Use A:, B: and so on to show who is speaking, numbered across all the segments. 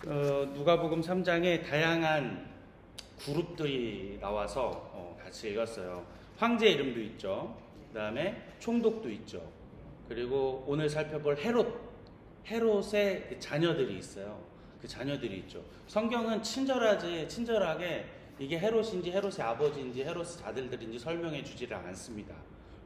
A: 누가복음 3장에 다양한 그룹들이 나와서 같이 읽었어요. 황제 이름도 있죠. 그 다음에 총독도 있죠. 그리고 오늘 살펴볼 헤롯의 그 자녀들이 있어요. 그 자녀들이 있죠. 성경은 친절하게 이게 헤롯인지 헤롯의 아버지인지 헤롯의 아들들인지 설명해 주지를 않습니다.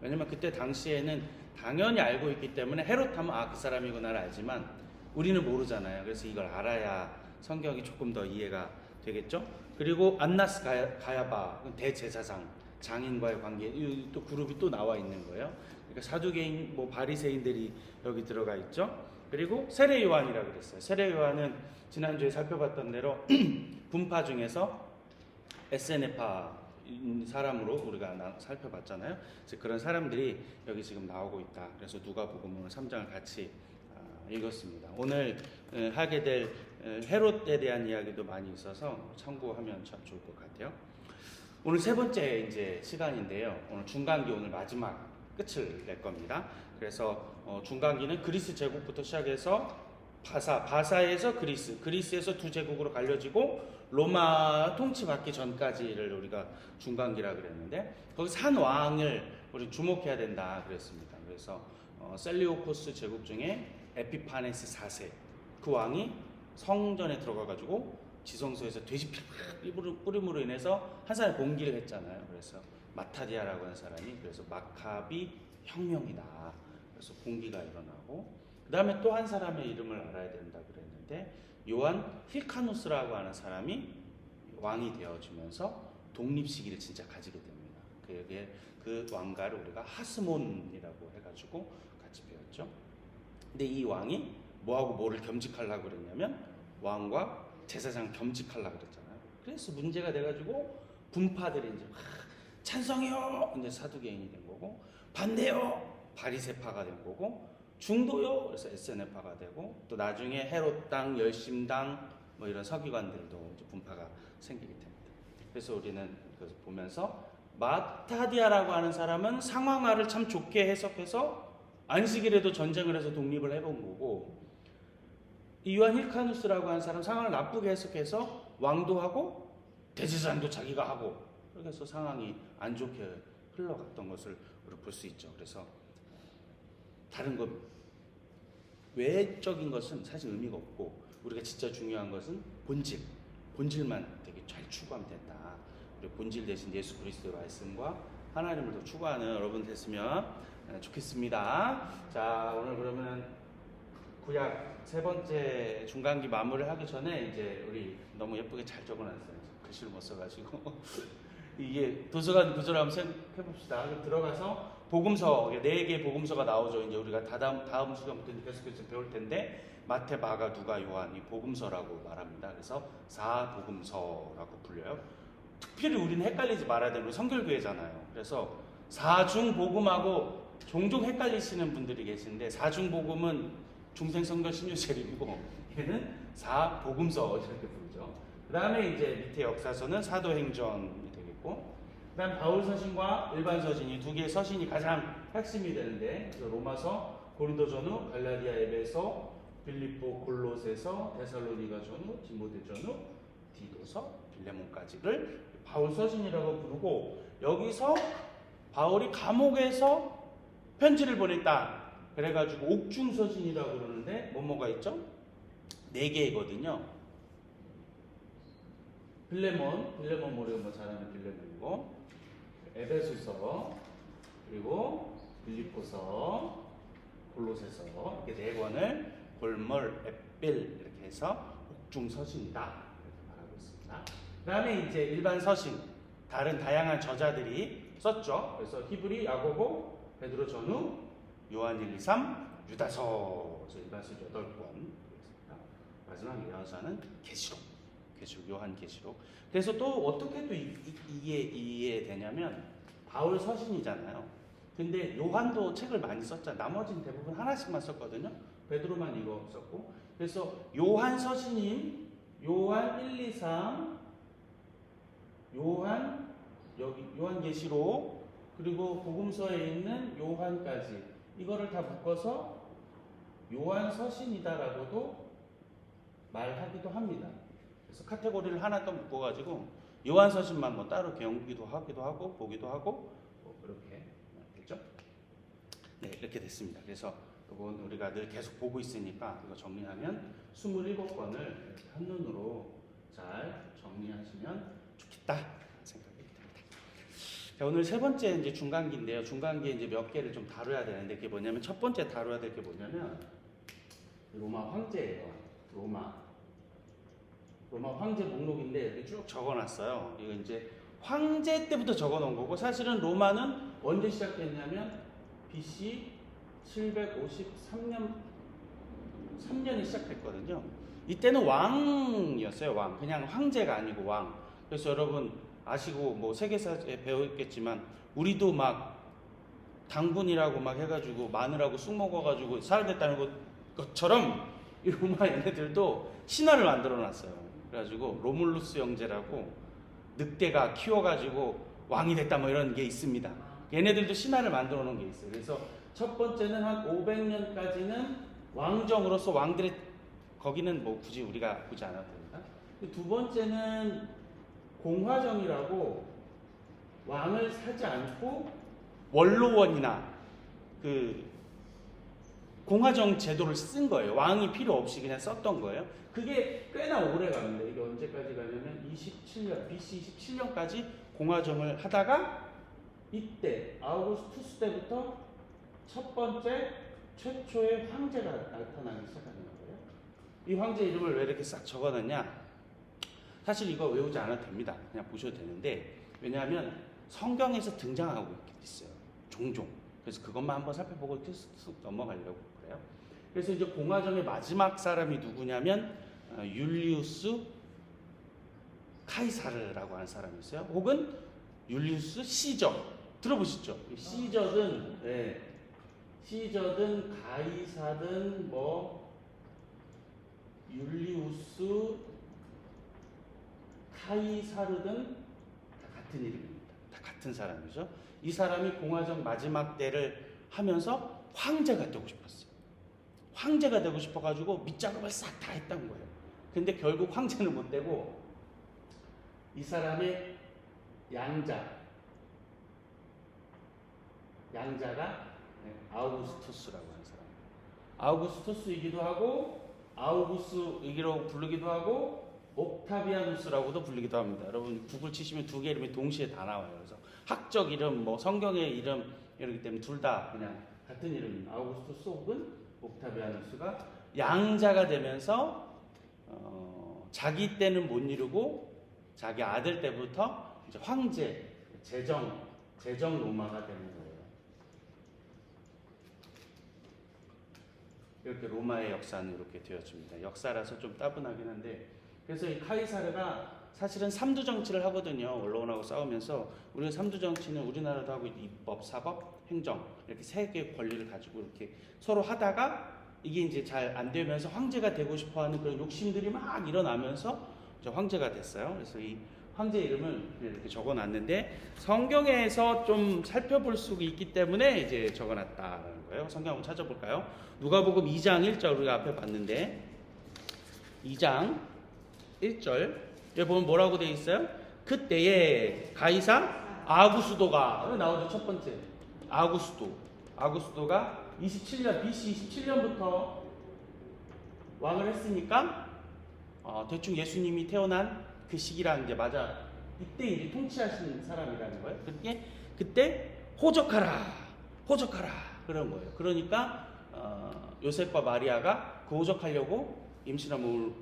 A: 왜냐면 그때 당시에는 당연히 알고 있기 때문에 헤롯 하면 그 사람이구나를 알지만 우리는 모르잖아요. 그래서 이걸 알아야 성경이 조금 더 이해가 되겠죠. 그리고 안나스 가야바 대제사장 장인과의 관계 또 그룹이 또 나와 있는 거예요. 그러니까 사두개인 바리새인들이 여기 들어가 있죠. 그리고 세례 요한이라고 그랬어요. 세례 요한은 지난주에 살펴봤던 대로 분파 중에서 에세네파 사람으로 우리가 살펴봤잖아요. 그래서 그런 사람들이 여기 지금 나오고 있다. 그래서 누가복음 3장을 같이 읽었습니다. 오늘 하게 될 헤롯에 대한 이야기도 많이 있어서 참고하면 참 좋을 것 같아요. 오늘 세 번째 이제 시간인데요. 오늘 중간기 오늘 마지막 끝을 낼 겁니다. 그래서 중간기는 그리스 제국부터 시작해서 바사에서 그리스에서 두 제국으로 갈려지고 로마 통치받기 전까지를 우리가 중간기라 그랬는데 거기서 한 왕을 우리 주목해야 된다 그랬습니다. 그래서 셀리오코스 제국 중에 에피파네스 4세 그 왕이 성전에 들어가가지고 지성소에서 돼지피를 뿌림으로 인해서 한 사람이 봉기를 했잖아요. 그래서 마타디아라고 하는 사람이 그래서 마카비 혁명이다. 그래서 봉기가 일어나고 그 다음에 또 한 사람의 이름을 알아야 된다 그랬는데 요한 힐카누스라고 하는 사람이 왕이 되어지면서 독립시기를 진짜 가지게 됩니다. 그 왕가를 우리가 하스몬이라고 해가지고 같이 배웠죠. 근데 이 왕이 뭐하고 뭐를 겸직하려고 그랬냐면 왕과 제사장 겸직하려고 그랬잖아요. 그래서 문제가 돼가지고 분파들이 이제 찬성해요 이제 사두개인이 된 거고 반대요 바리새파가 된 거고 중도요 그래서 에세네파가 되고 또 나중에 헤롯당 열심당 이런 서기관들도 이제 분파가 생기게 됩니다. 그래서 우리는 그래서 보면서 마타디아라고 하는 사람은 상황화를 참 좋게 해석해서 안식일에도 전쟁을 해서 독립을 해본 거고 이 요한 힐카누스라고 하는 사람 상황을 나쁘게 해석해서 왕도 하고 대제사장도 자기가 하고 그래서 상황이 안 좋게 흘러갔던 것을 우리 볼 수 있죠. 그래서 다른 것 외적인 것은 사실 의미가 없고 우리가 진짜 중요한 것은 본질만 되게 잘 추구하면 된다. 우리 본질 대신 예수 그리스도의 말씀과 하나님을 더 추구하는 여러분 됐으면 좋겠습니다. 자, 오늘 그러면 구약 세 번째 중간기 마무리를 하기 전에 이제 우리 너무 예쁘게 잘 적어놨어요. 글씨를 못 써가지고 이게 도서관 구조를 한번 생각해 봅시다. 들어가서 복음서 4개의 복음서가 나오죠. 이제 우리가 다음 시간부터 계속해서 배울 텐데 마태, 마가, 누가, 요한 이 복음서라고 말합니다. 그래서 4복음서라고 불려요. 특별히 우리는 헷갈리지 말아야 되는 성결교회잖아요. 그래서 4중복음하고 종종 헷갈리시는 분들이 계신데 4중복음은 중생성결 신유재림이고 얘는 4복음서 이렇게 부르죠. 그 다음에 이제 밑에 역사서는 사도행전이 되겠고 그 다음 바울서신과 일반서신이 두 개의 서신이 가장 핵심이 되는데 그래서 로마서, 고린도전후, 갈라디아, 에베소, 빌립보, 골로새서, 데살로니가 전후, 디모데 전후, 디도서, 빌레몬까지를 바울서신이라고 부르고 여기서 바울이 감옥에서 편지를 보냈다. 그래가지고 옥중서신이라고 그러는데 뭐가 있죠? 4개거든요. 빌레몬 모르면 잘 아는 빌레몬이고 에베소서 그리고 빌립보서 골로새서 이렇게 4권을 골몰 에필 이렇게 해서 옥중서신이다 이렇게 말하고 있습니다. 그 다음에 이제 일반 서신 다른 다양한 저자들이 썼죠. 그래서 히브리, 야고보, 베드로 전후, 요한 1, 2, 3, 유다서 일반서 8권 마지막 요한서는 계시록 요한 계시록. 그래서 또 어떻게 또 이게 이해되냐면 바울 서신이잖아요. 근데 요한도 책을 많이 썼잖아요. 나머지는 대부분 하나씩만 썼거든요. 베드로만 이거 썼고. 그래서 요한 서신인 요한 1, 2, 3 요한 계시록 그리고 복음서에 있는 요한까지 이거를 다 묶어서 요한 서신이다라고도 말하기도 합니다. 그래서 카테고리를 하나 더 묶어가지고 요한서신만 뭐 따로 배우기도 하기도 하고 보기도 하고 뭐 그렇게 됐죠? 네, 이렇게 됐습니다. 그래서 이건 우리가 늘 계속 보고 있으니까 이거 정리하면 27권을 한눈으로 잘 정리하시면 좋겠다 생각이 듭니다. 자, 오늘 세 번째 이제 중간기인데요. 중간기에 이제 몇 개를 좀 다뤄야 되는데 그게 뭐냐면 첫 번째 다뤄야 될 게 뭐냐면 로마 황제예요. 로마 황제 목록인데 이렇게 쭉 적어놨어요. 이거 이제 황제 때부터 적어놓은 거고 사실은 로마는 언제 시작됐냐면 BC 753년 3년에 시작됐거든요. 이때는 왕이었어요. 왕. 그냥 황제가 아니고 왕. 그래서 여러분 아시고 뭐 세계사에 배웠겠지만 우리도 막 당군이라고 막 해가지고 마늘하고 쑥 먹어가지고 살아됐다는 것처럼 이 로마 얘네들도 신화를 만들어놨어요. 그래가지고 로물루스 형제라고 늑대가 키워가지고 왕이 됐다 뭐 이런 게 있습니다. 얘네들도 신화를 만들어 놓은 게 있어요. 그래서 첫 번째는 한 500년까지는 왕정으로서 왕들의 거기는 뭐 굳이 우리가 보지 않아도 됩니다. 두 번째는 공화정이라고 왕을 사지 않고 원로원이나 그 공화정 제도를 쓴 거예요. 왕이 필요 없이 그냥 썼던 거예요. 그게 꽤나 오래 갑니다. 이게 언제까지 가냐면 27년, BC 27년까지 공화정을 하다가 이때 아우구스투스 때부터 첫 번째 최초의 황제가 나타나기 시작하는 거예요. 이 황제 이름을 왜 이렇게 싹 적어놨냐? 사실 이거 외우지 않아도 됩니다. 그냥 보셔도 되는데 왜냐하면 성경에서 등장하고 있어요. 종종. 그래서 그것만 한번 살펴보고 쓱 넘어가려고 그래요. 그래서 이제 공화정의 마지막 사람이 누구냐면 율리우스 카이사르라고 하는 사람이 있어요. 혹은 율리우스 시저 들어보셨죠? 시저든 시저든 가이사든 뭐 율리우스 카이사르든 다 같은 이름입니다. 다 같은 사람이죠. 이 사람이 공화정 마지막 때를 하면서 황제가 되고 싶었어요. 황제가 되고 싶어가지고 밑작업을 싹 다 했던 거예요. 근데 결국 황제는 못 되고 이 사람의 양자가 아우구스투스라고 하는 사람. 아우구스투스이기도 하고 아우구스이기로 부르기도 하고 옥타비아누스라고도 불리기도 합니다. 여러분 구글 치시면 두 개 이름이 동시에 다 나와요. 그래서 학적 이름, 뭐 성경의 이름 이러기 때문에 둘 다 그냥 같은 이름입니다. 아우구스투스 혹은 옥타비아누스가 양자가 되면서 자기 때는 못 이루고 자기 아들 때부터 이제 황제 제정 로마가 되는 거예요. 이렇게 로마의 역사는 이렇게 되었습니다. 역사라서 좀 따분하긴 한데 그래서 이 카이사르가 사실은 삼두 정치를 하거든요. 언론하고 싸우면서 우리가 삼두 정치는 우리나라도 하고 입법, 사법, 행정 이렇게 세 개의 권리를 가지고 이렇게 서로 하다가 이게 이제 잘 안 되면서 황제가 되고 싶어하는 그런 욕심들이 막 일어나면서 이제 황제가 됐어요. 그래서 이 황제 이름을 이렇게 적어놨는데 성경에서 좀 살펴볼 수 있기 때문에 이제 적어놨다는 거예요. 성경 한번 찾아볼까요? 누가복음 2장 1절 우리가 앞에 봤는데 2장 1절 여기 보면 뭐라고 되어 있어요? 그때에 가이사 아구스도가 나오죠. 첫 번째 아구스도가 27년 BC 27년부터 왕을 했으니까 대충 예수님이 태어난 그 시기랑 이제 맞아 이때 이제 통치하신 사람이라는 거예요. 그때 호적하라 그런 거예요. 그러니까 요셉과 마리아가 그 호적하려고 임신한 몸을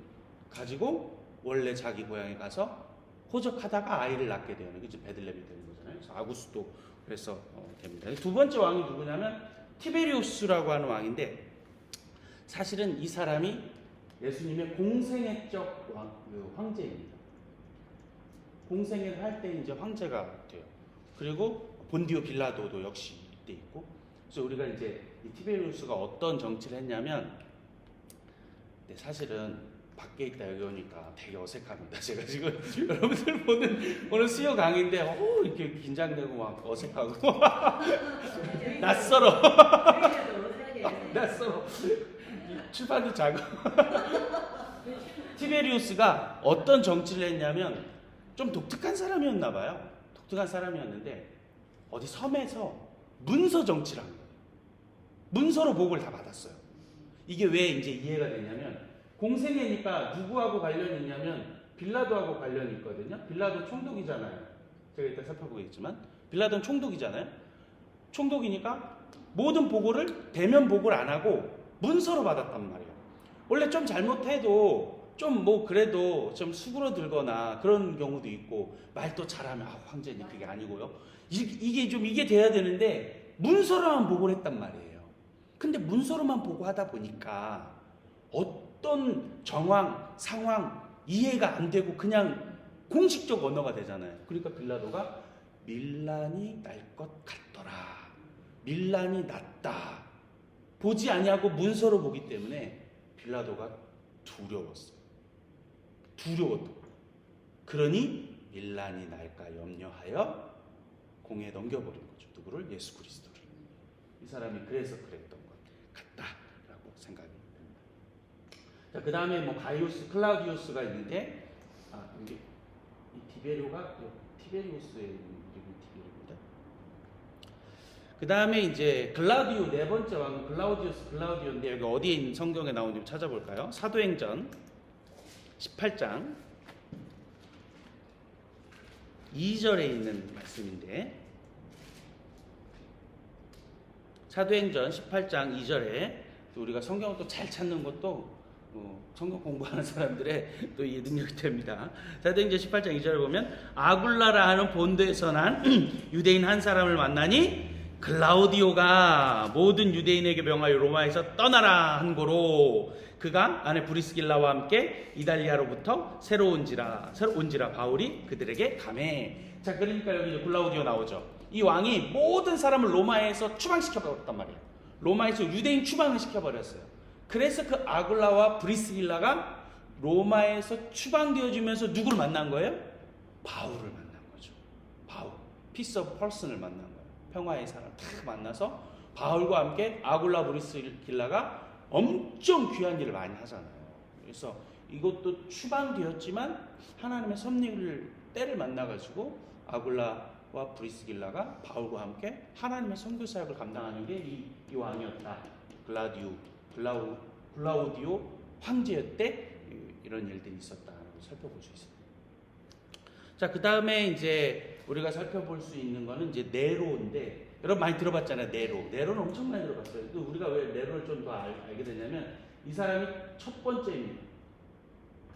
A: 가지고 원래 자기 고향에 가서 호적하다가 아이를 낳게 되는 게 이제 베들레헴이 되는 거잖아요. 그래서 아구스도 그래서 됩니다. 두 번째 왕이 누구냐면 티베리우스라고 하는 왕인데 사실은 이 사람이 예수님의 공생애적 황제입니다. 공생애를 할 때 이제 황제가 돼요. 그리고 본디오 빌라도도 역시 이때 있고. 그래서 우리가 이제 이 티베리우스가 어떤 정치를 했냐면 사실은 밖에 있다 여기 오니까 되게 어색합니다. 제가 지금 여러분들 보는 오늘 수요 강의인데 이렇게 긴장되고 막 어색하고 낯설어. 낯설어. 출판도 작아. 티베리우스가 어떤 정치를 했냐면 좀 독특한 사람이었나 봐요. 독특한 사람이었는데 어디 섬에서 문서 정치를 한 거예요. 문서로 복을 다 받았어요. 이게 왜 이제 이해가 되냐면 공생애니까 누구하고 관련이 있냐면 빌라도하고 관련이 있거든요. 빌라도 총독이잖아요. 제가 이따 살펴보겠지만 빌라도는 총독이잖아요. 총독이니까 모든 보고를 대면 보고를 안 하고 문서로 받았단 말이에요. 원래 좀 잘못해도 좀 뭐 그래도 좀 수그러들거나 그런 경우도 있고 말도 잘하면 황제님 그게 아니고요. 이게 돼야 되는데 문서로만 보고를 했단 말이에요. 근데 문서로만 보고하다 보니까 어떤 정황, 상황 이해가 안 되고 그냥 공식적 언어가 되잖아요. 그러니까 빌라도가 밀란이 날 것 같더라. 밀란이 났다. 보지 아니하고 문서로 보기 때문에 빌라도가 두려웠어요. 두려웠던 거예요. 그러니 밀란이 날까 염려하여 공에 넘겨버린 거죠. 누구를? 예수 그리스도를. 이 사람이 그래서 그랬던 것 같다라고 생각이 됩니다. 자, 그 다음에 뭐 가이우스, 클라우디우스가 있는데, 여기 이 티베리오가 티베리우스의 이름이 티베리오입니다. 그 다음에 이제 글라우디오 네 번째 왕은 글라우디오인데 여기 어디에 있는 성경에 나오는지 찾아볼까요? 사도행전 18장 2절에 있는 말씀인데 사도행전 18장 2절에 우리가 성경을 또 잘 찾는 것도 성경 공부하는 사람들의 또 이 능력이 됩니다. 사도행전 18장 2절에 보면 아굴라라 하는 본도에서 난 유대인 한 사람을 만나니 글라우디오가 모든 유대인에게 명하여 로마에서 떠나라 한 고로 그가 아내 브리스길라와 함께 이달리아로부터 새로 온지라 바울이 그들에게 가매. 자, 그러니까 여기 글라우디오 나오죠. 이 왕이 모든 사람을 로마에서 추방시켜버렸단 말이에요. 로마에서 유대인 추방을 시켜버렸어요. 그래서 그 아굴라와 브리스길라가 로마에서 추방되어지면서 누구를 만난 거예요? 바울을 만난 거죠. 바울, 피스 오브 퍼슨을 만난 거예요. 평화의 사람 다 만나서 바울과 함께 아굴라 브리스길라가 엄청 귀한 일을 많이 하잖아요. 그래서 이것도 추방되었지만 하나님의 섭리를 때를 만나가지고 아굴라와 브리스길라가 바울과 함께 하나님의 선교 사역을 감당하는 게 이 왕이었다. 글라우디오 황제였대. 이런 일들이 있었다라고 살펴볼 수 있습니다. 자, 그 다음에 이제 우리가 살펴볼 수 있는 거는 이제 네로인데, 여러분 많이 들어봤잖아요. 네로는 엄청 많이 들어봤어요. 또 우리가 왜 네로를 좀 더 알게 되냐면 이 사람이 첫 번째입니다.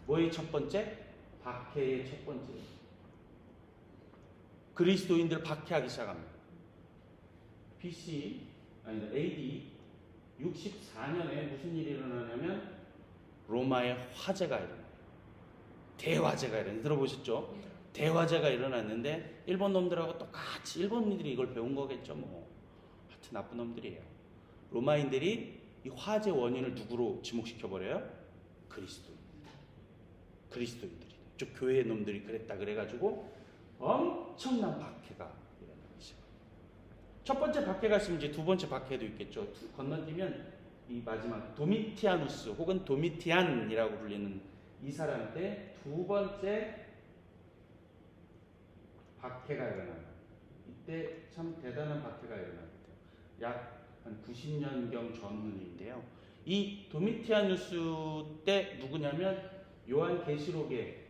A: 뭐의 첫 번째? 박해의 첫 번째. 그리스도인들 박해하기 시작합니다. AD 64년에 무슨 일이 일어나냐면 로마의 화재가 일어나요. 대화재가 일어나요. 들어보셨죠? 대화재가 일어났는데 일본 놈들하고 똑같이 일본인들이 이걸 배운 거겠죠. 뭐 하여튼 나쁜 놈들이에요. 로마인들이 이 화재 원인을 누구로 지목시켜버려요? 그리스도인들이. 저 교회 놈들이 그랬다 그래가지고 엄청난 박해가 일어나기 시작합니다. 첫 번째 박해가 있으면 이제 두 번째 박해도 있겠죠. 건너뛰면 이 마지막 도미티아누스 혹은 도미티안이라고 불리는 이 사람 때 두 번째 박해가 일어나요. 이때 참 대단한 박해가 일어납니다. 약 한 90년경 전후인데요. 이 도미티아누스 때 누구냐면 요한계시록의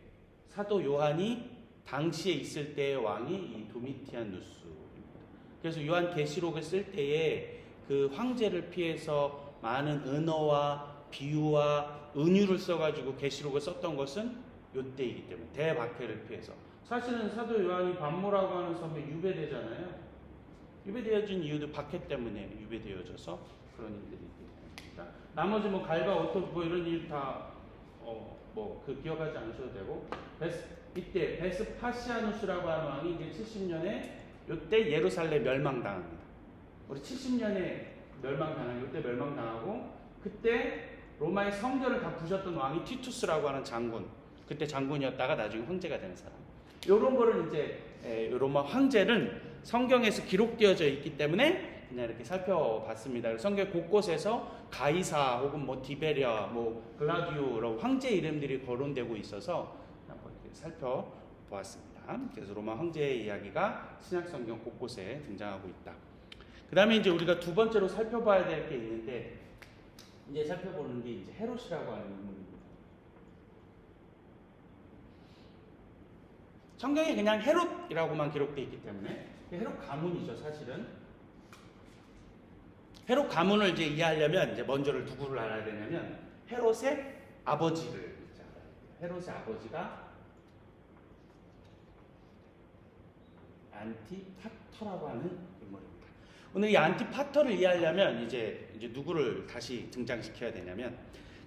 A: 사도 요한이 당시에 있을 때의 왕이 이 도미티아누스입니다. 그래서 요한계시록을 쓸 때에 그 황제를 피해서 많은 은어와 비유와 은유를 써가지고 계시록을 썼던 것은 요때이기 때문에 대박해를 피해서. 사실은 사도 요한이 반모라고 하는 섬에 유배되잖아요. 유배되어진 이유도 박해 때문에 유배되어져서 그런 일들이 있습니다. 나머지 뭐 갈바 오토 뭐 이런 일 다 그 기억하지 않으셔도 되고 이때 베스파시아누스라고 하는 왕이 이제 70년에 요때 예루살렘 멸망당합니다. 우리 70년에 멸망당하고 요때 멸망당하고 그때 로마의 성전을 다 부셨던 왕이 티투스라고 하는 장군. 그때 장군이었다가 나중에 황제가 되는 사람. 요런 거를 이제 로마 황제는 성경에서 기록되어져 있기 때문에 그냥 이렇게 살펴봤습니다. 성경 곳곳에서 가이사 혹은 뭐 디베랴, 뭐 글라디오 황제 이름들이 거론되고 있어서 한번 이렇게 살펴보았습니다. 그래서 로마 황제의 이야기가 신약 성경 곳곳에 등장하고 있다. 그 다음에 이제 우리가 두 번째로 살펴봐야 될 게 있는데, 이제 살펴보는 게 이제 헤롯이라고 하는 인물입니다. 성경에 그냥 헤롯이라고만 기록되어 있기 때문에 헤롯 가문이죠, 사실은. 헤롯 가문을 이제 이해하려면 이제 먼저를 누구를 알아야 되냐면 헤롯의 아버지를 이제 알아야 돼요. 헤롯의 아버지가 안티파터라고 하는 인물입니다. 오늘 이 안티파터를 이해하려면 이제 누구를 다시 등장시켜야 되냐면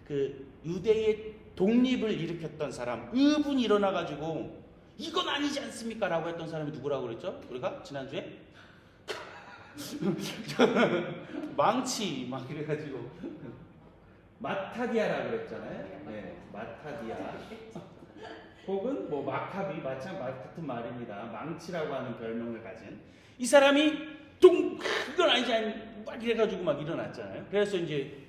A: 그 유대의 독립을 일으켰던 사람, 의분이 일어나가지고 이건 아니지 않습니까? 라고 했던 사람이 누구라고 그랬죠? 우리가 지난주에? 망치 막 이래가지고 마타디아라고 그랬잖아요. 네, 마타디아. 혹은 뭐 마카비, 같은 말입니다. 망치라고 하는 별명을 가진 이 사람이 이건 아니지 막 이래가지고 막 일어났잖아요. 그래서 이제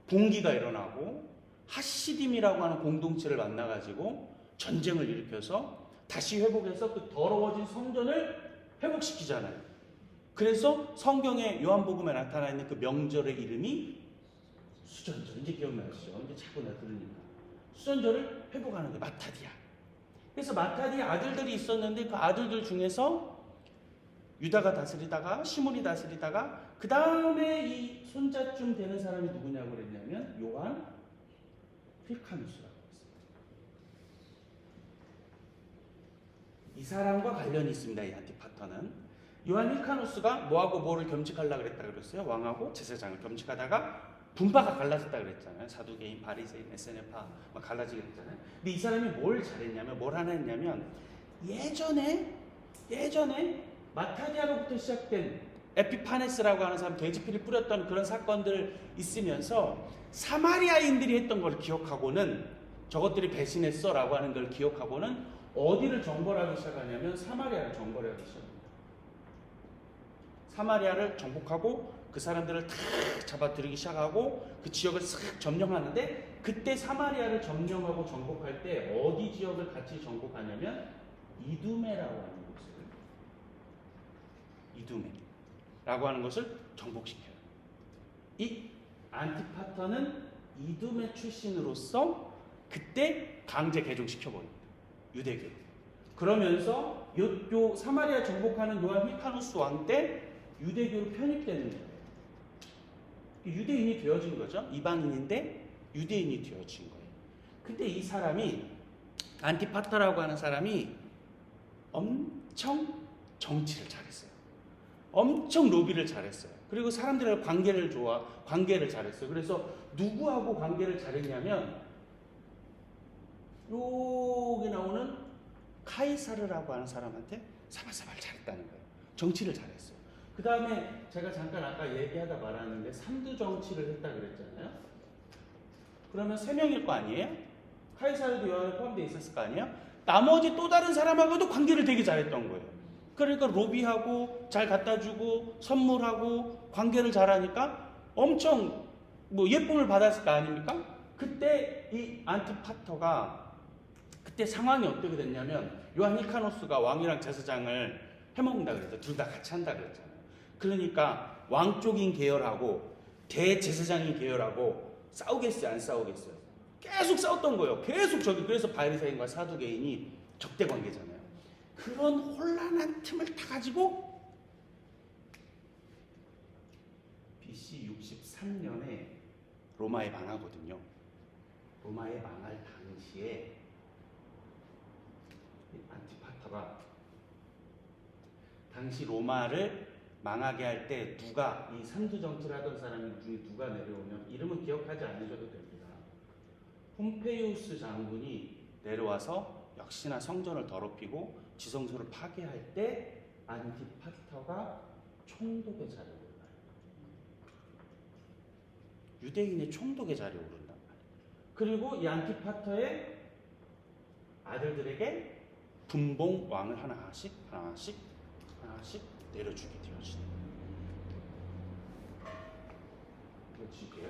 A: 봉기가 일어나고 하시딤이라고 하는 공동체를 만나가지고 전쟁을 일으켜서 다시 회복해서 그 더러워진 성전을 회복시키잖아요. 그래서 성경에 요한복음에 나타나 있는 그 명절의 이름이 수전절. 이제 기억나시죠? 이제 자꾸 내가 들으니까. 수전절을 회복하는 거예요. 마타디아. 그래서 마타디아 아들들이 있었는데 그 아들들 중에서 유다가 다스리다가 시몬이 다스리다가 그 다음에 이 손자쯤 되는 사람이 누구냐고 그랬냐면 요한 힐카누스라고 했습니다. 이 사람과 관련이 있습니다. 이 안티파터는 요한 힐카누스가 뭐하고 뭐를 겸직하려고 그랬다 그랬어요? 왕하고 제사장을 겸직하다가 분파가 갈라졌다 그랬잖아요. 사두개인, 바리새인, 에세네파 막 갈라지게 됐잖아요. 근데 이 사람이 뭘 잘했냐면 뭘 하나 했냐면 예전에 마타디아로부터 시작된 에피파네스라고 하는 사람 돼지피를 뿌렸던 그런 사건들 있으면서 사마리아인들이 했던 걸 기억하고는 저것들이 배신했어 라고 하는 걸 기억하고는 어디를 정벌하기 시작하냐면 사마리아를 정벌하기 시작합니다. 사마리아를 정복하고 그 사람들을 다 잡아들이기 시작하고 그 지역을 싹 점령하는데 그때 사마리아를 점령하고 정복할 때 어디 지역을 같이 정복하냐면 이두메라고 하는 곳을 이두메라고 하는 것을 정복시켜요. 이 안티파터는 이두메 출신으로서 그때 강제 개종시켜버립니다. 유대교. 그러면서 요 사마리아 정복하는 요한 힐카누스 왕 때 유대교로 편입되는 거예요. 유대인이 되어진 거죠. 이방인인데 유대인이 되어진 거예요. 근데 이 사람이 안티파터라고 하는 사람이 엄청 정치를 잘했어요. 엄청 로비를 잘했어요. 그리고 사람들과 관계를 잘했어요. 그래서 누구하고 관계를 잘했냐면 여기 나오는 카이사르라고 하는 사람한테 사발사발 잘했다는 거예요. 정치를 잘했어요. 그 다음에 제가 잠깐 아까 얘기하다 말았는데 삼두 정치를 했다 그랬잖아요. 그러면 3명일 거 아니에요? 카이사르도 요한에 포함되어 있었을 거 아니에요? 나머지 또 다른 사람하고도 관계를 되게 잘했던 거예요. 그러니까 로비하고 잘 갖다주고 선물하고 관계를 잘하니까 엄청 뭐 예쁨을 받았을 거 아닙니까? 그때 이 안티파터가 그때 상황이 어떻게 됐냐면 요한 힐카노스가 왕이랑 제사장을 해먹는다 그랬죠. 둘 다 같이 한다 그랬잖아요. 그러니까 왕 쪽인 계열하고 대제사장인 계열하고 싸우겠어요? 안 싸우겠어요? 계속 싸웠던 거예요. 계속 그래서 바리새인과 사두개인이 적대 관계잖아요. 그런 혼란한 틈을 타가지고 BC 63년에 로마에 망하거든요. 로마에 망할 당시에 안티파터가 당시 로마를 망하게 할 때 누가 이 삼두 정치를 하던 사람 중에 누가 내려오면 이름은 기억하지 않으셔도 됩니다. 폼페이우스 장군이 내려와서 역시나 성전을 더럽히고 지성소를 파괴할 때 안티파터가 총독의 자리에 올라요. 유대인의 총독의 자리에 오른단 말이에요. 그리고 이 안티파터의 아들들에게 분봉 왕을 하나씩 내려주게 되어지는 거예요. 지게요.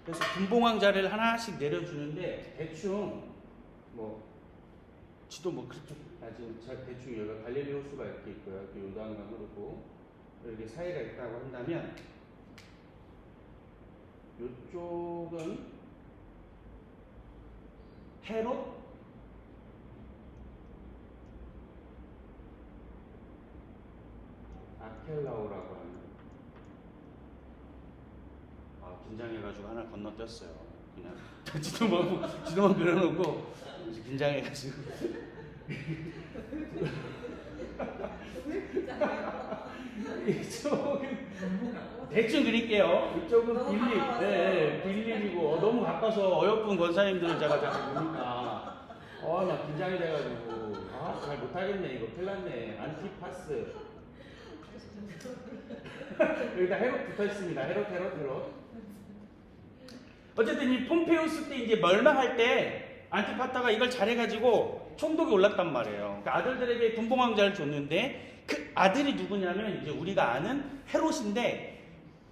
A: 그래서 분봉왕자를 하나씩 내려주는데 대충 뭐 지도 뭐 그렇게 지금 잘 대충 여기가 갈릴리 호수가 이렇게 있고요. 이렇게 요단강 흐르고 이렇게 사이가 있다고 한다면 이쪽은 헤롯 아켈라오라고 하는 긴장해가지고 하나 건너뛰었어요. 그냥 지도만 그려놓고 긴장해가지고 이쪽은 대충 그릴게요. 이쪽은 빌립이고 너무 가까워서 어여쁜 권사님들은 제가 잘 모르니까 나 긴장이 돼가지고 잘 못하겠네. 이거 큰일 났네. 안티파스 여기다 헤롯 붙어있습니다. 헤롯 어쨌든 이 폼페우스 때 이제 멸망할 때 안티파타가 이걸 잘해가지고 총독이 올랐단 말이에요. 그러니까 아들들에게 분봉왕자를 줬는데 그 아들이 누구냐면 이제 우리가 아는 헤롯인데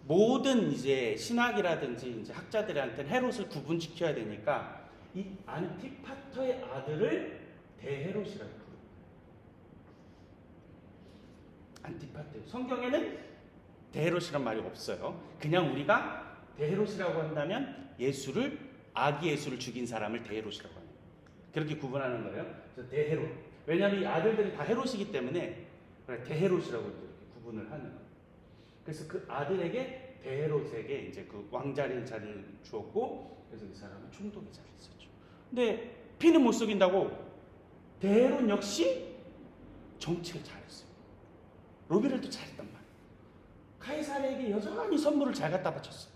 A: 모든 이제 신학이라든지 이제 학자들한테는 헤롯을 구분시켜야 되니까 이 안티파터의 아들을 대헤롯이라고 부르요. 안티파터. 성경에는 대헤롯이란 말이 없어요. 그냥 우리가 대헤롯이라고 한다면 예수를 아기 예수를 죽인 사람을 대헤롯이라고 합니다. 그렇게 구분하는 거예요. 그래서 대헤롯. 왜냐하면 이 아들들이 다 헤롯이기 때문에 대헤롯이라고 이렇게 구분을 하는 거예요. 그래서 그 아들에게 대헤롯에게 이제 그 왕자리를 주었고, 그래서 이 사람은 총독의 자리를 썼죠. 근데 피는 못 속인다고 대헤롯 역시 정치를 잘했어요. 로비를도 잘했단 말이에요. 카이사르에게 여전히 선물을 잘 갖다 바쳤어요.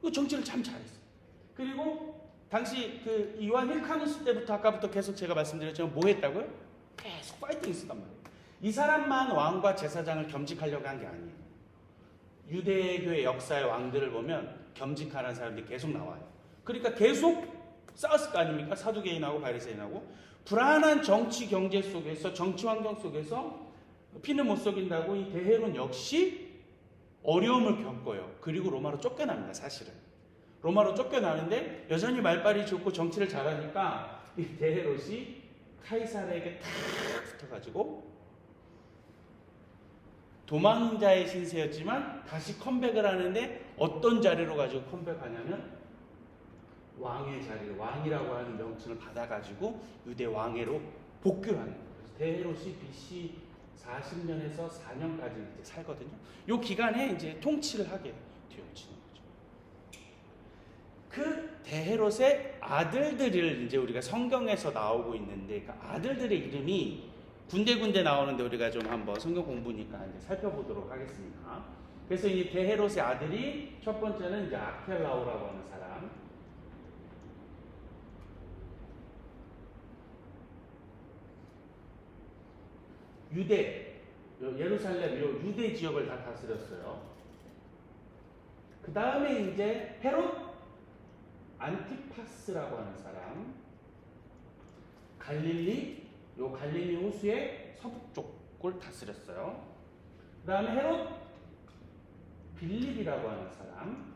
A: 그 정치를 참 잘했어요. 그리고 당시 그 이완 힐카누스 때부터 아까부터 계속 제가 말씀드렸지만 뭐 했다고요? 계속 파이팅 했었단 말이에요. 이 사람만 왕과 제사장을 겸직하려고 한 게 아니에요. 유대교의 역사의 왕들을 보면 겸직하는 사람들이 계속 나와요. 그러니까 계속 싸웠을 거 아닙니까? 사두개인하고 바리새인하고. 불안한 정치 경제 속에서, 정치 환경 속에서 피는 못 속인다고 이 대헤롯 역시 어려움을 겪어요. 그리고 로마로 쫓겨납니다. 사실은 로마로 쫓겨나는데 여전히 말빨이 좋고 정치를 잘하니까 이 대헤롯이 카이사르에게 탁 붙어가지고 도망자의 신세였지만 다시 컴백을 하는데 어떤 자리로 가지고 컴백하냐면 왕의 자리로, 왕이라고 하는 명칭을 받아가지고 유대 왕회로 복귀를 하는 거예요. 대헤롯이 BC 40년에서 4년까지 이제 살거든요. 이 기간에 이제 통치를 하게 되어지는 거죠. 그 대헤롯의 아들들을 이제 우리가 성경에서 나오고 있는데 그 아들들의 이름이 군데군데 나오는데 우리가 좀 한번 성경 공부니까 이제 살펴보도록 하겠습니다. 그래서 이 대헤롯의 아들이 첫 번째는 이제 아켈라오라고 하는 사람. 유대, 예루살렘, 유대 지역을 다 다스렸어요. 그 다음에 이제 헤롯 안티파스라고 하는 사람, 갈릴리 호수의 서북쪽을 다스렸어요. 그 다음에 헤롯 빌립이라고 하는 사람,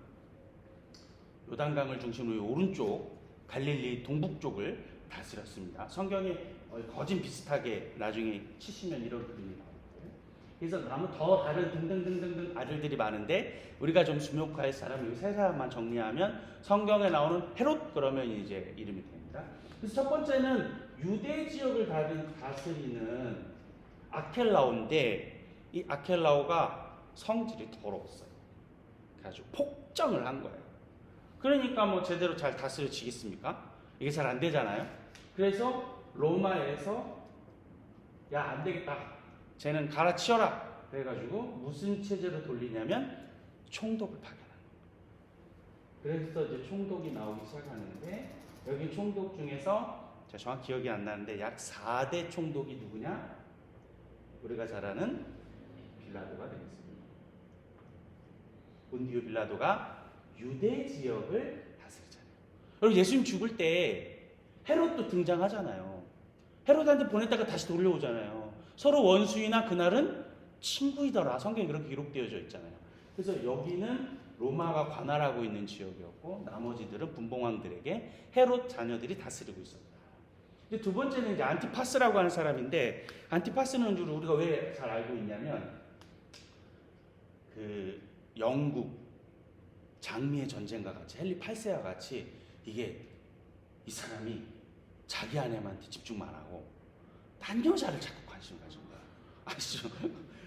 A: 요단강을 중심으로 오른쪽 갈릴리 동북쪽을 다스렸습니다. 성경에 거진 비슷하게 나중에 치시면 이런 그림이 나오고요. 그래서 나무 더 다른 등등등등등 아들들이 많은데 우리가 좀 주목할 사람 이 세 사람만 정리하면 성경에 나오는 헤롯 그러면 이제 이름이 됩니다. 그래서 첫 번째는 유대 지역을 다스리는 아켈라오인데 이 아켈라오가 성질이 더러웠어요. 그래가지고 폭정을 한 거예요. 그러니까 뭐 제대로 잘 다스려지겠습니까? 이게 잘 안 되잖아요. 그래서 로마에서 야, 안 되겠다. 쟤는 갈아치워라. 그래가지고 무슨 체제로 돌리냐면 총독을 파견하는 거예요. 그래서 이제 총독이 나오기 시작하는데 여기 총독 중에서 제가 정확히 기억이 안 나는데 약 4대 총독이 누구냐? 우리가 잘 아는 빌라도가 되겠습니다. 본디오 빌라도가 유대 지역을 다스리잖아요. 그리고 예수님 죽을 때 헤롯도 등장하잖아요. 헤롯한테 보냈다가 다시 돌려오잖아요. 서로 원수이나 그날은 친구이더라. 성경에 그렇게 기록되어져 있잖아요. 그래서 여기는 로마가 관할하고 있는 지역이었고 나머지들은 분봉왕들에게 헤롯 자녀들이 다스리고 있었다. 이제 두 번째는 이제 안티파스라고 하는 사람인데, 안티파스는 우리가 왜 잘 알고 있냐면 그 영국 장미의 전쟁과 같이 헨리 8세와 같이 이게 이 사람이 자기 아내한테 집중만 하고 딴 여자를 자꾸 관심 가진 거야. 아시죠?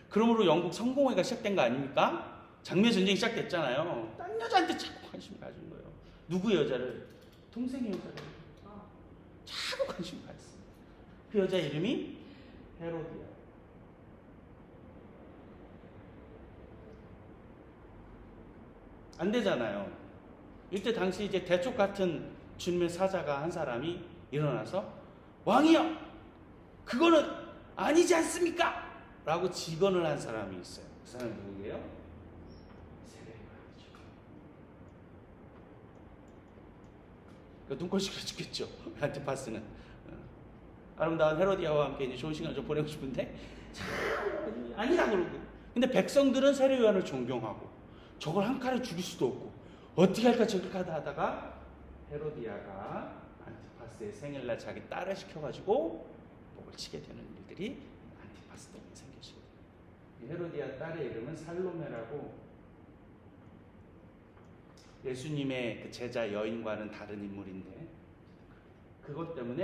A: 그러므로 영국 성공회가 시작된 거 아닙니까? 장미의 전쟁이 시작됐잖아요. 딴 여자한테 자꾸 관심 가진 거예요. 누구 여자를? 동생의 여자를 자꾸 관심 가졌어요. 그 여자 이름이 헤로디아. 안 되잖아요. 이때 당시 이제 대쪽 같은 주님의 사자가 한 사람이 일어나서 왕이여, 그거는 아니지 않습니까? 라고 직언을 한 사람이 있어요. 그 사람이 누구예요? 세례요한이죠. 눈꼴 시켜 죽겠죠. 안티파스는 아름다운 헤로디아와 함께 이제 좋은 시간을 좀 보내고 싶은데 아니라 그러고. 근데 백성들은 세례 요한을 존경하고 저걸 한 칼에 죽일 수도 없고 어떻게 할까 저렇게 하다가 헤로디아가 안티파스의 생일날 자기 딸을 시켜가지고 목을 치게 되는 일들이 안티파스 때문에 생기죠. 헤로디아 딸의 이름은 살로메라고, 예수님의 그 제자 여인과는 다른 인물인데 그것 때문에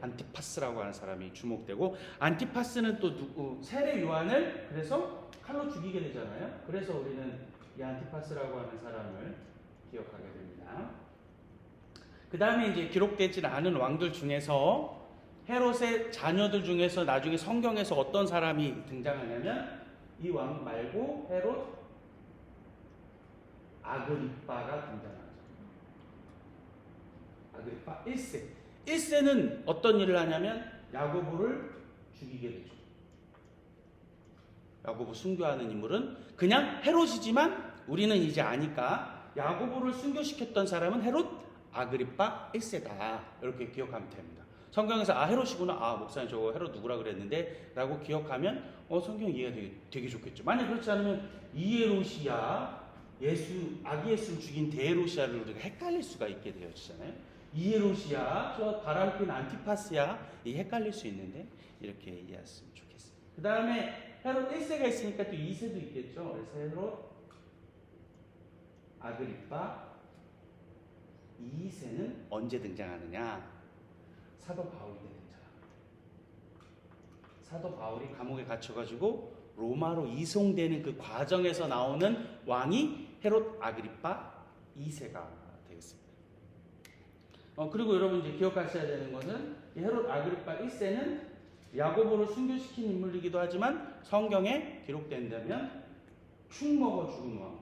A: 안티파스라고 하는 사람이 주목되고, 안티파스는 또 누구? 세례 요한을 그래서 칼로 죽이게 되잖아요. 그래서 우리는 이 안티파스라고 하는 사람을 기억하게 됩니다. 그 다음에 이제 기록되지 않은 왕들 중에서 헤롯의 자녀들 중에서 나중에 성경에서 어떤 사람이 등장하냐면 이 왕 말고 헤롯 아그리빠가 등장하죠. 아그리빠 1세. 1세는 어떤 일을 하냐면 야고보를 죽이게 되죠. 야고보 순교하는 인물은 그냥 헤롯이지만 우리는 이제 아니까 야고보를 순교시켰던 사람은 헤롯 아그리빠 1세다. 이렇게 기억하면 됩니다. 성경에서 헤롯이구나. 목사님 저거 헤롯 누구라 그랬는데 라고 기억하면 성경 이해가 되게 좋겠죠. 만약 그렇지 않으면 이헤롯이야 아기 예수를 죽인 데헤롯이야를 우리가 헷갈릴 수가 있게 되어지잖아요. 이헤롯이야 저 바람핀 안티파스야 이 헷갈릴 수 있는데 이렇게 이해했으면 좋겠어요. 그 다음에 헤롯 1세가 있으니까 또 2세도 있겠죠. 그래서 헤롯 아그리빠 2세는 언제 등장하느냐? 사도 바울이 때 등장합니다. 사도 바울이 감옥에 갇혀가지고 로마로 이송되는 그 과정에서 나오는 왕이 헤롯 아그리빠 2세가 되겠습니다. 그리고 여러분 이제 기억하셔야 되는 것은 이 헤롯 아그리빠 1세는 야고보를 순교시킨 인물이기도 하지만 성경에 기록된다면 축 먹어 죽은 왕.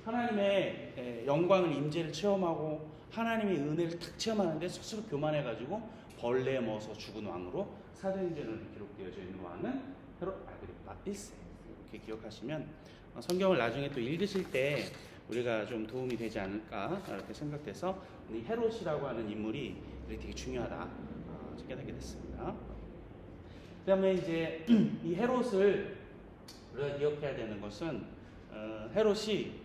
A: 하나님의 영광을 임재를 체험하고 하나님의 은혜를 탁 체험하는데 스스로 교만해가지고 벌레에 먹어서 죽은 왕으로 사도행전에 기록되어져 있는 왕은 헤롯 아그리빠 1세. 이렇게 기억하시면 성경을 나중에 또 읽으실 때 우리가 좀 도움이 되지 않을까 이렇게 생각돼서 이 헤롯이라고 하는 인물이 되게 중요하다 깨닫게 됐습니다. 그 다음에 이제 이 헤롯을 우리가 기억해야 되는 것은 헤롯이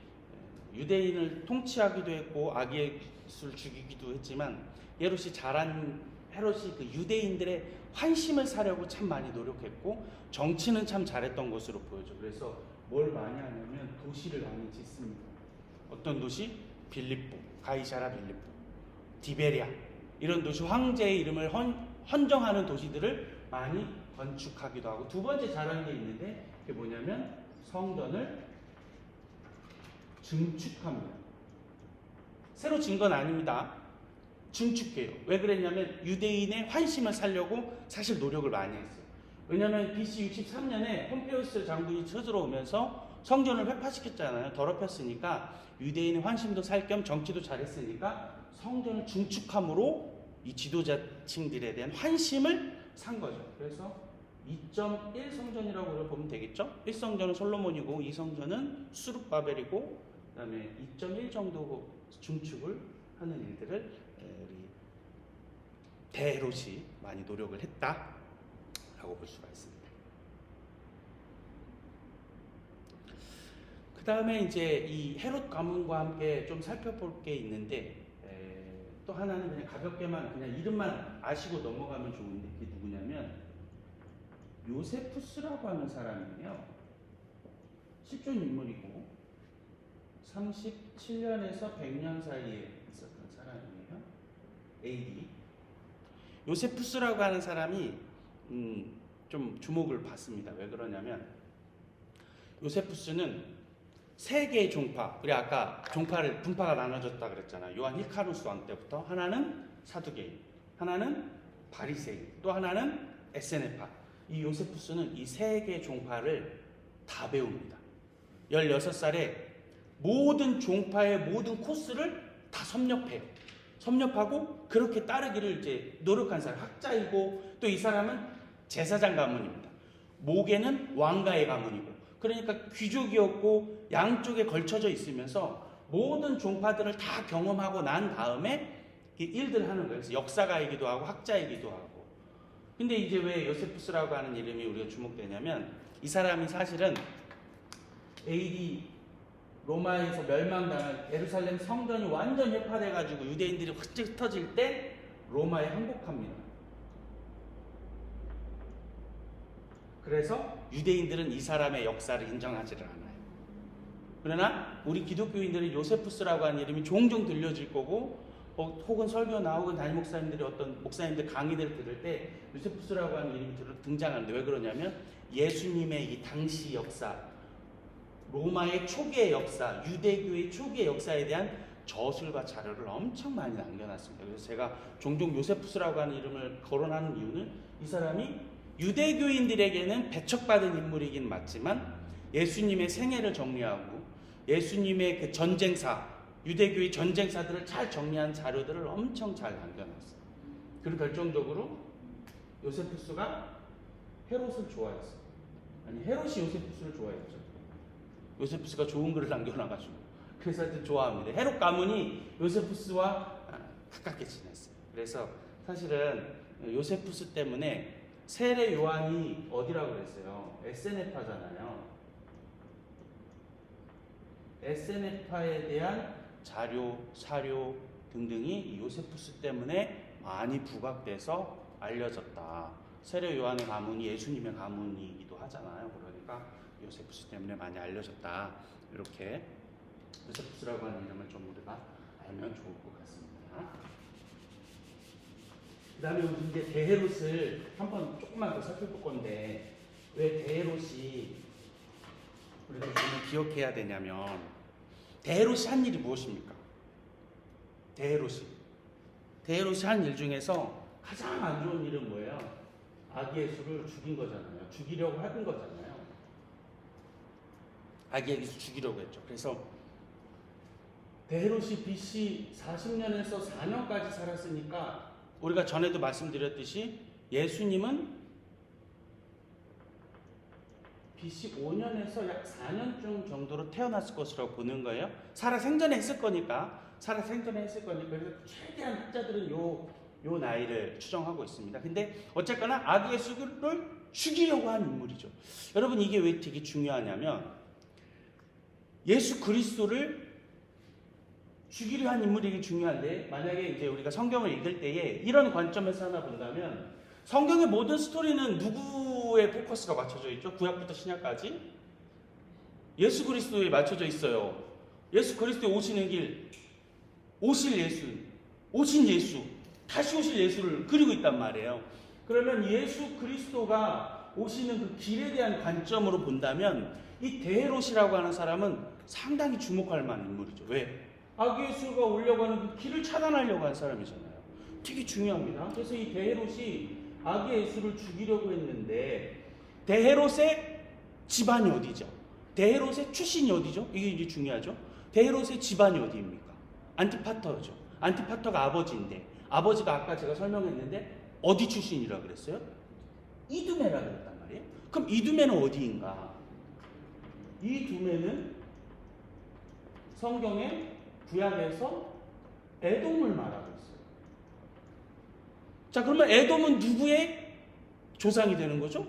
A: 유대인을 통치하기도 했고 아기 예수를 죽이기도 했지만 헤롯이 그 유대인들의 환심을 사려고 참 많이 노력했고 정치는 참 잘했던 것으로 보여져. 그래서 뭘 많이 하냐면 도시를 많이 짓습니다. 어떤 도시? 빌립보, 가이사라 빌립보, 디베리아 이런 도시, 황제의 이름을 헌정하는 도시들을 많이 건축하기도 하고, 두 번째 잘한 게 있는데 그게 뭐냐면 성전을 증축합니다. 새로 진 건 아닙니다. 증축해요. 왜 그랬냐면 유대인의 환심을 살려고 사실 노력을 많이 했어요. 왜냐하면 BC 63년에 폼페이우스 장군이 쳐들어오면서 성전을 회파시켰잖아요. 더럽혔으니까 유대인의 환심도 살 겸 정치도 잘했으니까 성전을 증축함으로 이 지도자층들에 대한 환심을 산 거죠. 그래서 2.1 성전이라고 우리가 보면 되겠죠. 1성전은 솔로몬이고 2성전은 수룹바벨이고 그 다음에 2.1 정도 중축을 하는 일들을 우리 대헤롯이 많이 노력을 했다라고 볼 수가 있습니다. 그 다음에 이제 이 헤롯 가문과 함께 좀 살펴볼 게 있는데, 또 하나는 그냥 가볍게만 그냥 이름만 아시고 넘어가면 좋은데, 그게 누구냐면 요세푸스라고 하는 사람이에요. 실존 인물이고 37년에서 100년 사이에 있었던 사람이에요. AD. 요세푸스라고 하는 사람이 좀 주목을 받습니다. 왜 그러냐면 요세푸스는 세 개의 종파, 우리 아까 종파를 분파가 나눠졌다 그랬잖아요. 요한 힐카누스 왕 때부터 하나는 사두개인, 하나는 바리새인, 또 하나는 에세네파. 이 요세푸스는 이 세 개의 종파를 다 배웁니다. 16살에 모든 종파의 모든 코스를 다 섭렵해요. 섭렵하고 그렇게 따르기를 이제 노력한 사람, 학자이고, 또 이 사람은 제사장 가문입니다. 모계는 왕가의 가문이고, 그러니까 귀족이었고 양쪽에 걸쳐져 있으면서 모든 종파들을 다 경험하고 난 다음에 일들을 하는 거예요. 그래서 역사가이기도 하고 학자이기도 하고. 근데 이제 왜 요세푸스라고 하는 이름이 우리가 주목되냐면, 이 사람이 사실은 AD 로마에서 멸망당한 예루살렘 성전이 완전 혁파돼가지고 유대인들이 확 흩어질 때 로마에 항복합니다. 그래서 유대인들은 이 사람의 역사를 인정하지를 않아요. 그러나 우리 기독교인들은 요세푸스라고 하는 이름이 종종 들려질 거고, 혹은 설교나 혹은 담임 목사님들이 어떤 목사님들 강의를 들을 때 요세푸스라고 하는 이름이 등장하는데, 왜 그러냐면 예수님의 이 당시 역사, 로마의 초기의 역사, 유대교의 초기의 역사에 대한 저술과 자료를 엄청 많이 남겨놨습니다. 그래서 제가 종종 요세푸스라고 하는 이름을 거론하는 이유는, 이 사람이 유대교인들에게는 배척받은 인물이긴 맞지만 예수님의 생애를 정리하고 예수님의 그 전쟁사, 유대교의 전쟁사들을 잘 정리한 자료들을 엄청 잘 남겨놨어요. 그리고 결정적으로 요세푸스가 헤롯을 좋아했어요. 아니, 헤롯이 요세푸스를 좋아했죠. 요세푸스가 좋은 글을 남겨놔가지고. 그래서 하여튼 좋아합니다. 헤롯 가문이 요세푸스와 가깝게 지냈어요. 그래서 사실은 요세푸스 때문에 세례 요한이 어디라고 그랬어요? 에세네파잖아요. 에세네파에 대한 자료, 사료 등등이 요세푸스 때문에 많이 부각돼서 알려졌다. 세례 요한의 가문이 예수님의 가문이기도 하잖아요. 그러니까 요세푸스 때문에 많이 알려졌다. 이렇게 요세푸스라고 하는 이름을 좀 우리가 알면 좋을 것 같습니다. 그 다음에 우리 이제 대헤롯을 한번 조금만 더 살펴볼 건데, 왜 대헤롯이 우리가 좀 기억해야 되냐면, 대헤롯이 한 일이 무엇입니까? 대헤롯이 한 일 중에서 가장 안 좋은 일은 뭐예요? 아기 예수를 죽인 거잖아요. 죽이려고 하는 거잖아요. 아기 예수 죽이려고 했죠. 그래서 대헤롯이 BC 40년에서 4년까지 살았으니까, 우리가 전에도 말씀드렸듯이 예수님은 BC 5년에서 약 4년쯤 정도로 태어났을 것으로 보는 거예요. 살아생전에 했을 거니까. 그래서 최대한 학자들은 요 나이를 추정하고 있습니다. 근데 어쨌거나 아기 예수를 죽이려고 한 인물이죠. 여러분, 이게 왜 되게 중요하냐면, 예수 그리스도를 죽이려 한 인물이 중요한데, 만약에 이제 우리가 성경을 읽을 때에 이런 관점에서 하나 본다면, 성경의 모든 스토리는 누구의 포커스가 맞춰져 있죠? 구약부터 신약까지 예수 그리스도에 맞춰져 있어요. 예수 그리스도의 오시는 길, 오신 예수, 다시 오실 예수를 그리고 있단 말이에요. 그러면 예수 그리스도가 오시는 그 길에 대한 관점으로 본다면, 이 대헤롯이라고 하는 사람은 상당히 주목할 만한 인물이죠. 왜? 아기 예수가 오려고 하는 그 길을 차단하려고 한 사람이잖아요. 되게 중요합니다. 그래서 이 대헤롯이 아기 예수를 죽이려고 했는데, 대헤롯의 집안이 어디죠? 대헤롯의 출신이 어디죠? 이게 이제 중요하죠. 대헤롯의 집안이 어디입니까? 안티파터죠. 안티파터가 아버지인데, 아버지가 아까 제가 설명했는데 어디 출신이라고 그랬어요? 이두메라고 그랬단 말이에요. 그럼 이두메는 어디인가? 이두메는 성경의 구약에서 에돔을 말하고 있어요. 자, 그러면 에돔은 누구의 조상이 되는 거죠?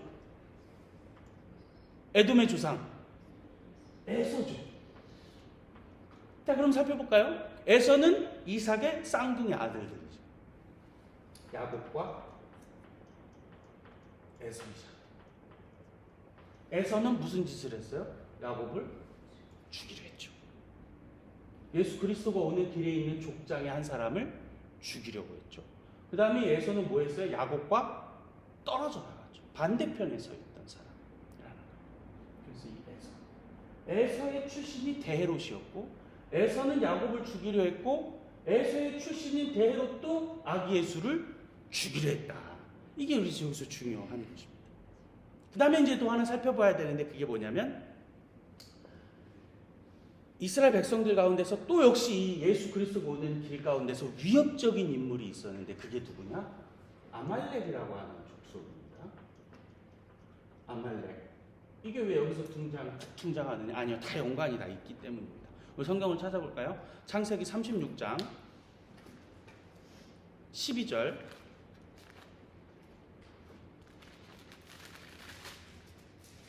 A: 에돔의 조상, 에서죠. 자, 그럼 살펴볼까요? 에서는 이삭의 쌍둥이 아들들이죠. 야곱과 에서이죠. 에서는 무슨 짓을 했어요? 야곱을 죽이려 했죠. 예수 그리스도가 오는 길에 있는 족장의 한 사람을 죽이려고 했죠. 그 다음에 에서는 뭐 했어요? 야곱과 떨어져 나갔죠. 반대편에 서 있던 사람이라는 거예요. 그래서 이 에서의 출신이 데헤롯이었고, 에서는 야곱을 죽이려 했고, 에서의 출신인 데헤롯도 아기 예수를 죽이려 했다. 이게 우리 여기서 중요한 것입니다. 그 다음에 이제 또 하나 살펴봐야 되는데, 그게 뭐냐면 이스라엘 백성들 가운데서 또 역시 예수 그리스도가 오는 길 가운데서 위협적인 인물이 있었는데, 그게 누구냐? 아말렉이라고 하는 족속입니다. 아말렉. 이게 왜 여기서 등장하느냐? 아니요, 다 연관이 다 있기 때문입니다. 우리 성경을 찾아볼까요? 창세기 36장 12절.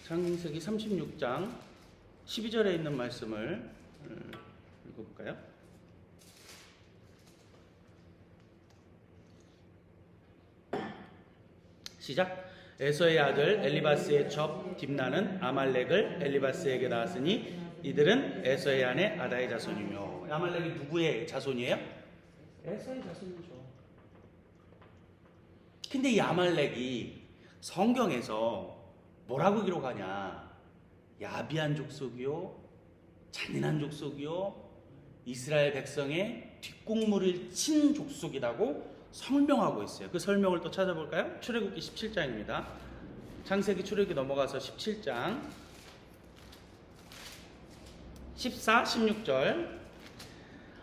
A: 창세기 36장 12절에 있는 말씀을 읽어볼까요? 시작. 에서의 아들 엘리바스의 첩 딥나는 아말렉을 엘리바스에게 낳았으니 이들은 에서의 아내 아다의 자손이며. 아말렉이 누구의 자손이에요? 에서의 자손이죠. 근데 이 아말렉이 성경에서 뭐라고 기록하냐? 야비한 족속이요, 잔인한 족속이요, 이스라엘 백성의 뒷공무를 친 족속이라고 설명하고 있어요. 그 설명을 또 찾아볼까요? 출애굽기 17장입니다. 창세기 출애굽기 넘어가서 17장 14, 16절.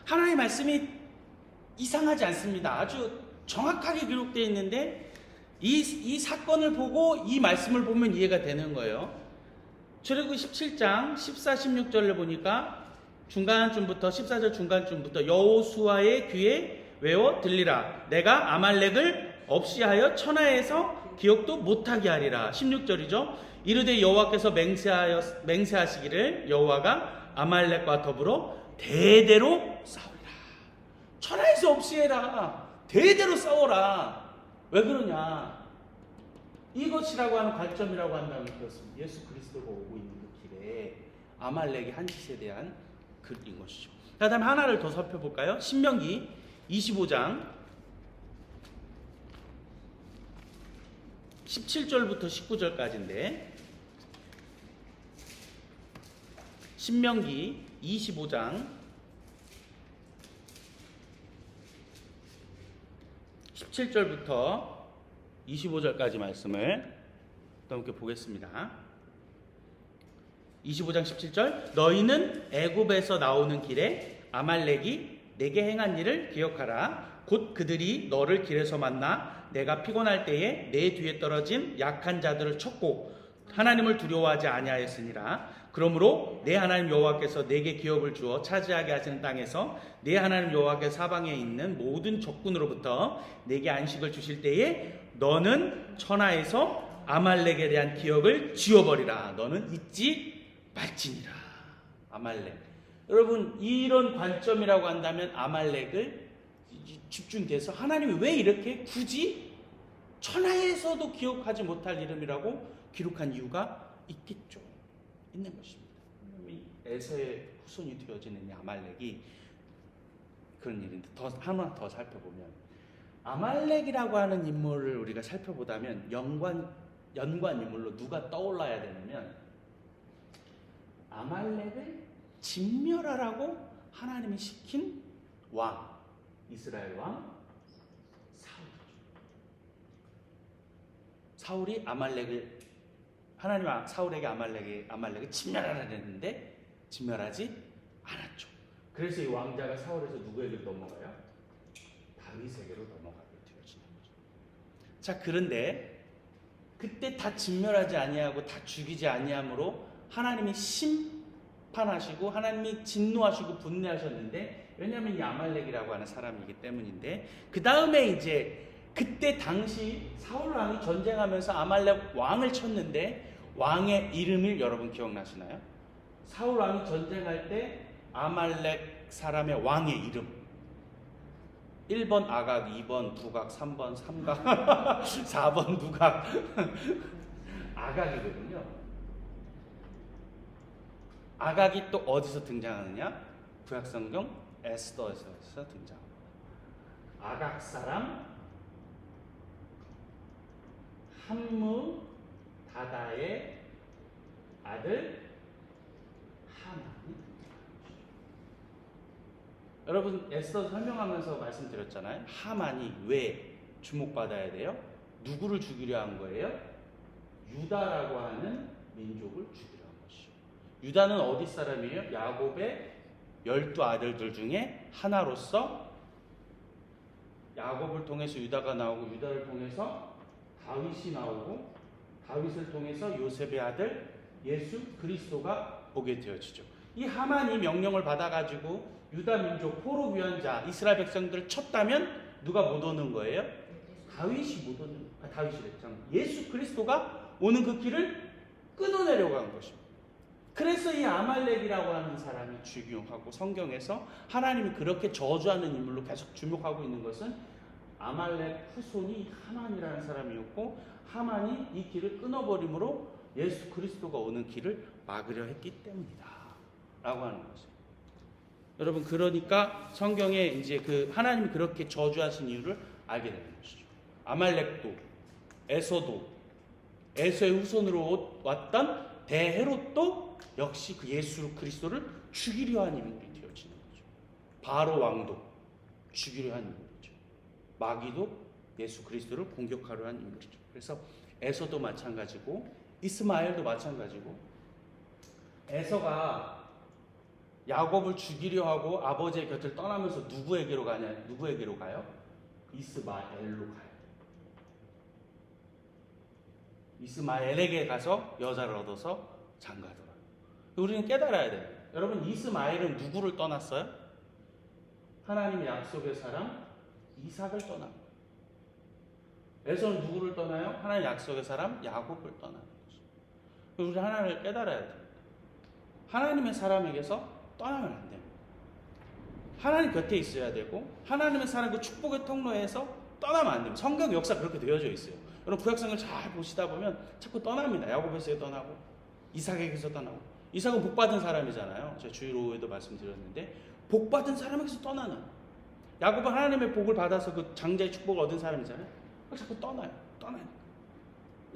A: 하나님의 말씀이 이상하지 않습니다. 아주 정확하게 기록되어 있는데 이 사건을 보고 이 말씀을 보면 이해가 되는 거예요. 출애굽기 17장 14, 16절을 보니까 중간쯤부터 14절 중간쯤부터 여호수아의 귀에 외워 들리라. 내가 아말렉을 없이 하여 천하에서 기억도 못하게 하리라. 16절이죠. 이르되 여호와께서 맹세하시기를 여호와가 아말렉과 더불어 대대로 싸우리라. 천하에서 없이 해라. 대대로 싸워라. 왜 그러냐? 이것이라고 하는 관점이라고 한다면 그렇습니다. 예수 그리스도가 오고 있는 그 길에 아말렉의 한 짓에 대한 글인 것이죠. 그 다음에 하나를 더 살펴볼까요? 신명기 25장 17절부터 19절까지인데, 신명기 25장 17절부터 25절까지 말씀을 함께 보겠습니다. 25장 17절. 너희는 애굽에서 나오는 길에 아말렉이 내게 행한 일을 기억하라. 곧 그들이 너를 길에서 만나 내가 피곤할 때에 내 뒤에 떨어진 약한 자들을 쳤고 하나님을 두려워하지 아니하였으니라. 그러므로 내 하나님 여호와께서 내게 기업을 주어 차지하게 하시는 땅에서 내 하나님 여호와께서 사방에 있는 모든 적군으로부터 내게 안식을 주실 때에 너는 천하에서 아말렉에 대한 기억을 지워버리라. 너는 잊지 말지니라. 아말렉. 여러분, 이런 관점이라고 한다면 아말렉을 집중돼서 하나님이 왜 이렇게 굳이 천하에서도 기억하지 못할 이름이라고 기록한 이유가 있겠죠. 있는 것입니다. 에서의 후손이 되어지는 아말렉이 그런 일인데, 하나 더 살펴보면 아말렉이라고 하는 인물을 우리가 살펴보다면 연관 인물로 누가 떠올라야 되냐면 아말렉을 진멸하라고 하나님이 시킨 왕, 이스라엘 왕 사울이죠. 사울이 하나님 사울에게 아말렉을 진멸하라 했는데 진멸하지 않았죠. 그래서 이 왕자가 사울에서 누구에게 넘어가요? 다윗에게로 넘어가게 되어지는 거죠. 자, 그런데 그때 다 진멸하지 아니하고 다 죽이지 아니함으로 하나님이 심판하시고 하나님이 진노하시고 분노하셨는데, 왜냐하면 이 아말렉이라고 하는 사람이기 때문인데, 그 다음에 이제 그때 당시 사울 왕이 전쟁하면서 아말렉 왕을 쳤는데 왕의 이름을 여러분 기억나시나요? 사울 왕이 전쟁할 때 아말렉 사람의 왕의 이름. 1번 아각, 2번 두각, 3번 삼각, 4번 누각. 아각이거든요. 아각이 또 어디서 등장하느냐? 구약성경 에스더에서 등장합니다. 아각 사람 함무 다다의 아들 하만이. 여러분 에스더 설명하면서 말씀드렸잖아요. 하만이 왜 주목받아야 돼요? 누구를 죽이려 한 거예요? 유다라고 하는 민족을 죽이려 한 것이죠. 유다는 어디 사람이에요? 야곱의 12아들들 중에 하나로서 야곱을 통해서 유다가 나오고 유다를 통해서 다윗이 나오고 다윗을 통해서 요셉의 아들 예수 그리스도가 오게 되어지죠. 이 하만이 명령을 받아가지고 유다 민족 포로 귀환자 이스라엘 백성들을 쳤다면 누가 못 오는 거예요? 다윗이 못 오는, 다윗이랬죠. 예수 그리스도가 오는 그 길을 끊어내려고 한 것입니다. 그래서 이 아말렉이라고 하는 사람이 중요하고 성경에서 하나님이 그렇게 저주하는 인물로 계속 주목하고 있는 것은 아말렉 후손이 하만이라는 사람이었고 하만이 이 길을 끊어버림으로 예수 그리스도가 오는 길을 막으려 했기 때문이다 라고 하는 거죠. 여러분 그러니까 성경에 이제 그 하나님이 그렇게 저주하신 이유를 알게 되는 것이죠. 아말렉도 에서도 에서의 후손으로 왔던 대헤롯도 역시 그 예수 그리스도를 죽이려 한 인물이 되어지는 거죠. 바로 왕도 죽이려 한 인물이죠. 마귀도 예수 그리스도를 공격하려 한 인물이죠. 그래서 에서도 마찬가지고 이스마엘도 마찬가지고 에서가 야곱을 죽이려 하고 아버지의 곁을 떠나면서 누구에게로 가냐? 누구에게로 가요? 이스마엘로 가요. 이스마엘에게 가서 여자를 얻어서 장가들어요. 우리는 깨달아야 돼요. 여러분 이스마엘은 누구를 떠났어요? 하나님의 약속의 사람 이삭을 떠난 거예요. 에서는 누구를 떠나요? 하나님의 약속의 사람 야곱을 떠나는 거죠. 우리 하나를 깨달아야 돼요. 하나님의 사람에게서 떠나면 안 됩니다. 하나님 곁에 있어야 되고 하나님의 사람 그 축복의 통로에서 떠나면 안 됩니다. 성경 역사 그렇게 되어져 있어요. 여러분 구약성을 잘 보시다 보면 자꾸 떠납니다. 야곱에서 떠나고 이삭에게서 떠나고. 이삭은 복받은 사람이잖아요. 제가 주일 오후에도 말씀드렸는데 복받은 사람에게서 떠나는. 야곱은 하나님의 복을 받아서 그 장자의 축복을 얻은 사람이잖아요. 자꾸 떠나요.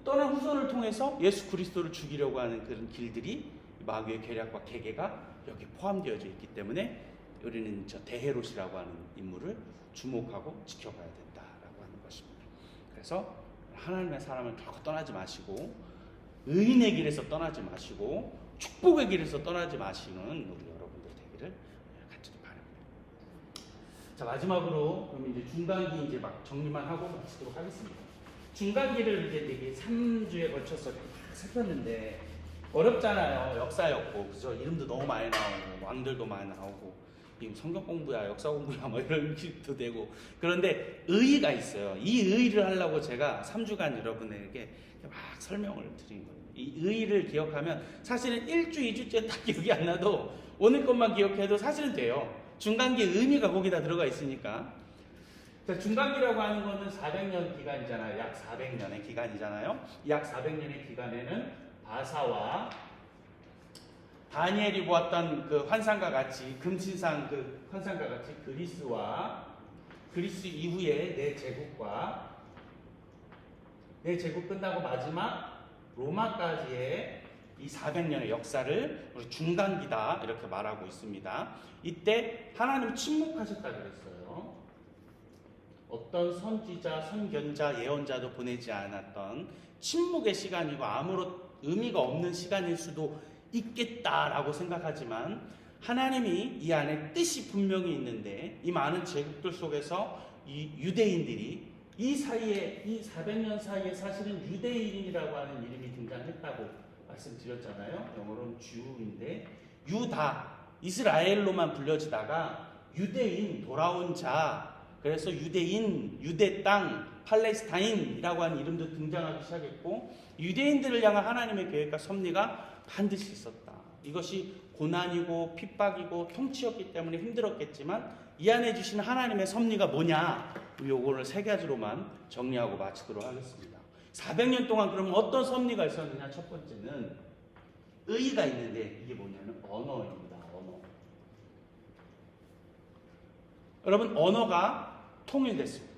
A: 떠난 후손을 통해서 예수 그리스도를 죽이려고 하는 그런 길들이 마귀의 계략과 계계가 여기 포함되어져 있기 때문에 우리는 저 대헤롯이라고 하는 인물을 주목하고 지켜봐야 된다라고 하는 것입니다. 그래서 하나님의 사람을 결코 떠나지 마시고 의인의 길에서 떠나지 마시고 축복의 길에서 떠나지 마시는 우리 여러분들 되기를 간절히 바랍니다. 자 마지막으로 그럼 이제 중간기 이제 막 정리만 하고 마치도록 하겠습니다. 중간기를 이제 되게 3주에 걸쳐서 살폈는데 어렵잖아요. 역사였고, 그죠? 이름도 너무 많이 나오고, 왕들도 많이 나오고, 성경 공부야, 역사 공부야, 뭐 이런 기도 되고. 그런데 의의가 있어요. 이 의의를 하려고 제가 3주간 여러분에게 막 설명을 드린 거예요. 이 의의를 기억하면 사실은 1주, 2주째 딱 기억이 안 나도 오늘 것만 기억해도 사실은 돼요. 중간기의 의미가 거기다 들어가 있으니까. 자, 중간기라고 하는 거는 400년 기간이잖아요. 약 400년의 기간이잖아요. 약 400년의 기간에는 바사와 다니엘이 보았던 그 환상과 같이 금신상 그 환상과 같이 그리스 이후에 네 제국 끝나고 마지막 로마까지의 이 400년의 역사를 우리 중간기다 이렇게 말하고 있습니다. 이때 하나님이 침묵하셨다 그랬어요. 어떤 선지자, 선견자, 예언자도 보내지 않았던 침묵의 시간이고 아무런 의미가 없는 시간일 수도 있겠다라고 생각하지만 하나님이 이 안에 뜻이 분명히 있는데 이 많은 제국들 속에서 이 유대인들이 이 사이에 이 400년 사이에 사실은 유대인이라고 하는 이름이 등장했다고 말씀드렸잖아요. 영어로는 주인데 유다 이스라엘로만 불려지다가 유대인 돌아온 자 그래서 유대인 유대 땅 팔레스타인이라고 하는 이름도 등장하기 시작했고 유대인들을 향한 하나님의 계획과 섭리가 반드시 있었다. 이것이 고난이고 핍박이고 통치였기 때문에 힘들었겠지만 이 안에 주신 하나님의 섭리가 뭐냐? 요거를 세 가지로만 정리하고 마치도록 하겠습니다. 400년 동안 그러면 어떤 섭리가 있었느냐? 첫 번째는 의의가 있는데 이게 뭐냐면 언어입니다. 언어. 여러분, 언어가 통일됐습니다.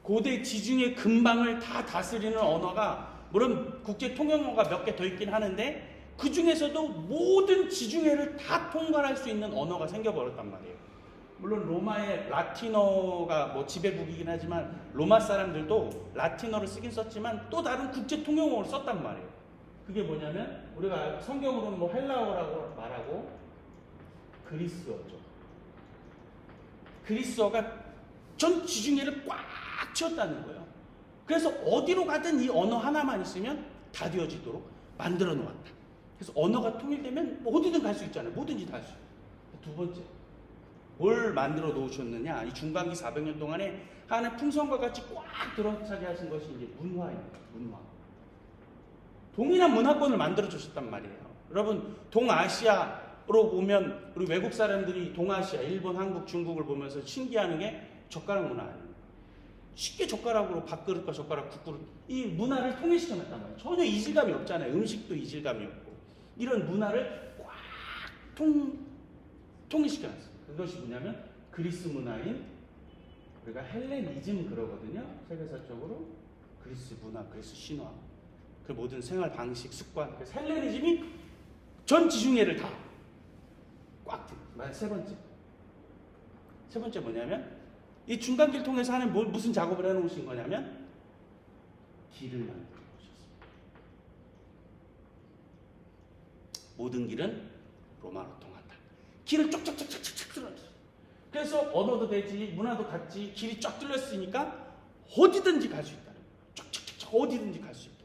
A: 고대 지중해 근방을 다 다스리는 언어가, 물론 국제 통용어가 몇 개 더 있긴 하는데 그 중에서도 모든 지중해를 다 통괄할 수 있는 언어가 생겨버렸단 말이에요. 물론 로마의 라틴어가 뭐 지배국이긴 하지만 로마 사람들도 라틴어를 쓰긴 썼지만 또 다른 국제 통용어를 썼단 말이에요. 그게 뭐냐면 우리가 성경으로는 뭐 헬라어라고 말하고 그리스어죠. 그리스어가 전 지중해를 꽉 채웠다는 거예요. 그래서 어디로 가든 이 언어 하나만 있으면 다 되어지도록 만들어 놓았다. 그래서 언어가 통일되면 어디든 갈 수 있잖아요. 뭐든지 다 할 수 있어요. 두 번째, 뭘 만들어 놓으셨느냐? 이 중간기 400년 동안에 하나님 풍성과 같이 꽉 들어차게 하신 것이 이제 문화입니다. 문화. 동일한 문화권을 만들어 주셨단 말이에요. 여러분, 동아시아로 보면 우리 외국 사람들이 동아시아, 일본, 한국, 중국을 보면서 신기하는 게 젓가락 문화 아니에요. 쉽게 젓가락으로 밥그릇과 젓가락, 국그릇, 이 문화를 통일시켜놨단 말이에요. 전혀 이질감이 없잖아요. 음식도 이질감이 없고. 이런 문화를 꽉 통일시켜놨어요. 그것이 뭐냐면 그리스 문화인, 우리가 헬레니즘 그러거든요. 세계사적으로 그리스 문화, 그리스 신화, 그 모든 생활 방식, 습관. 그래서 헬레니즘이 전 지중해를 다 꽉 든. 세 번째 뭐냐면 이 중간길 통해서 하는 무슨 작업을 해놓으신 거냐면 길을 만들어 놓으셨습니다. 모든 길은 로마로 통한다. 길을 쫙쫙쫙쫙쫙 뚫어놨어요. 그래서 언어도 되지, 문화도 같지, 길이 쫙 뚫렸으니까 어디든지 갈 수 있다. 쫙쫙쫙 어디든지 갈 수 있다.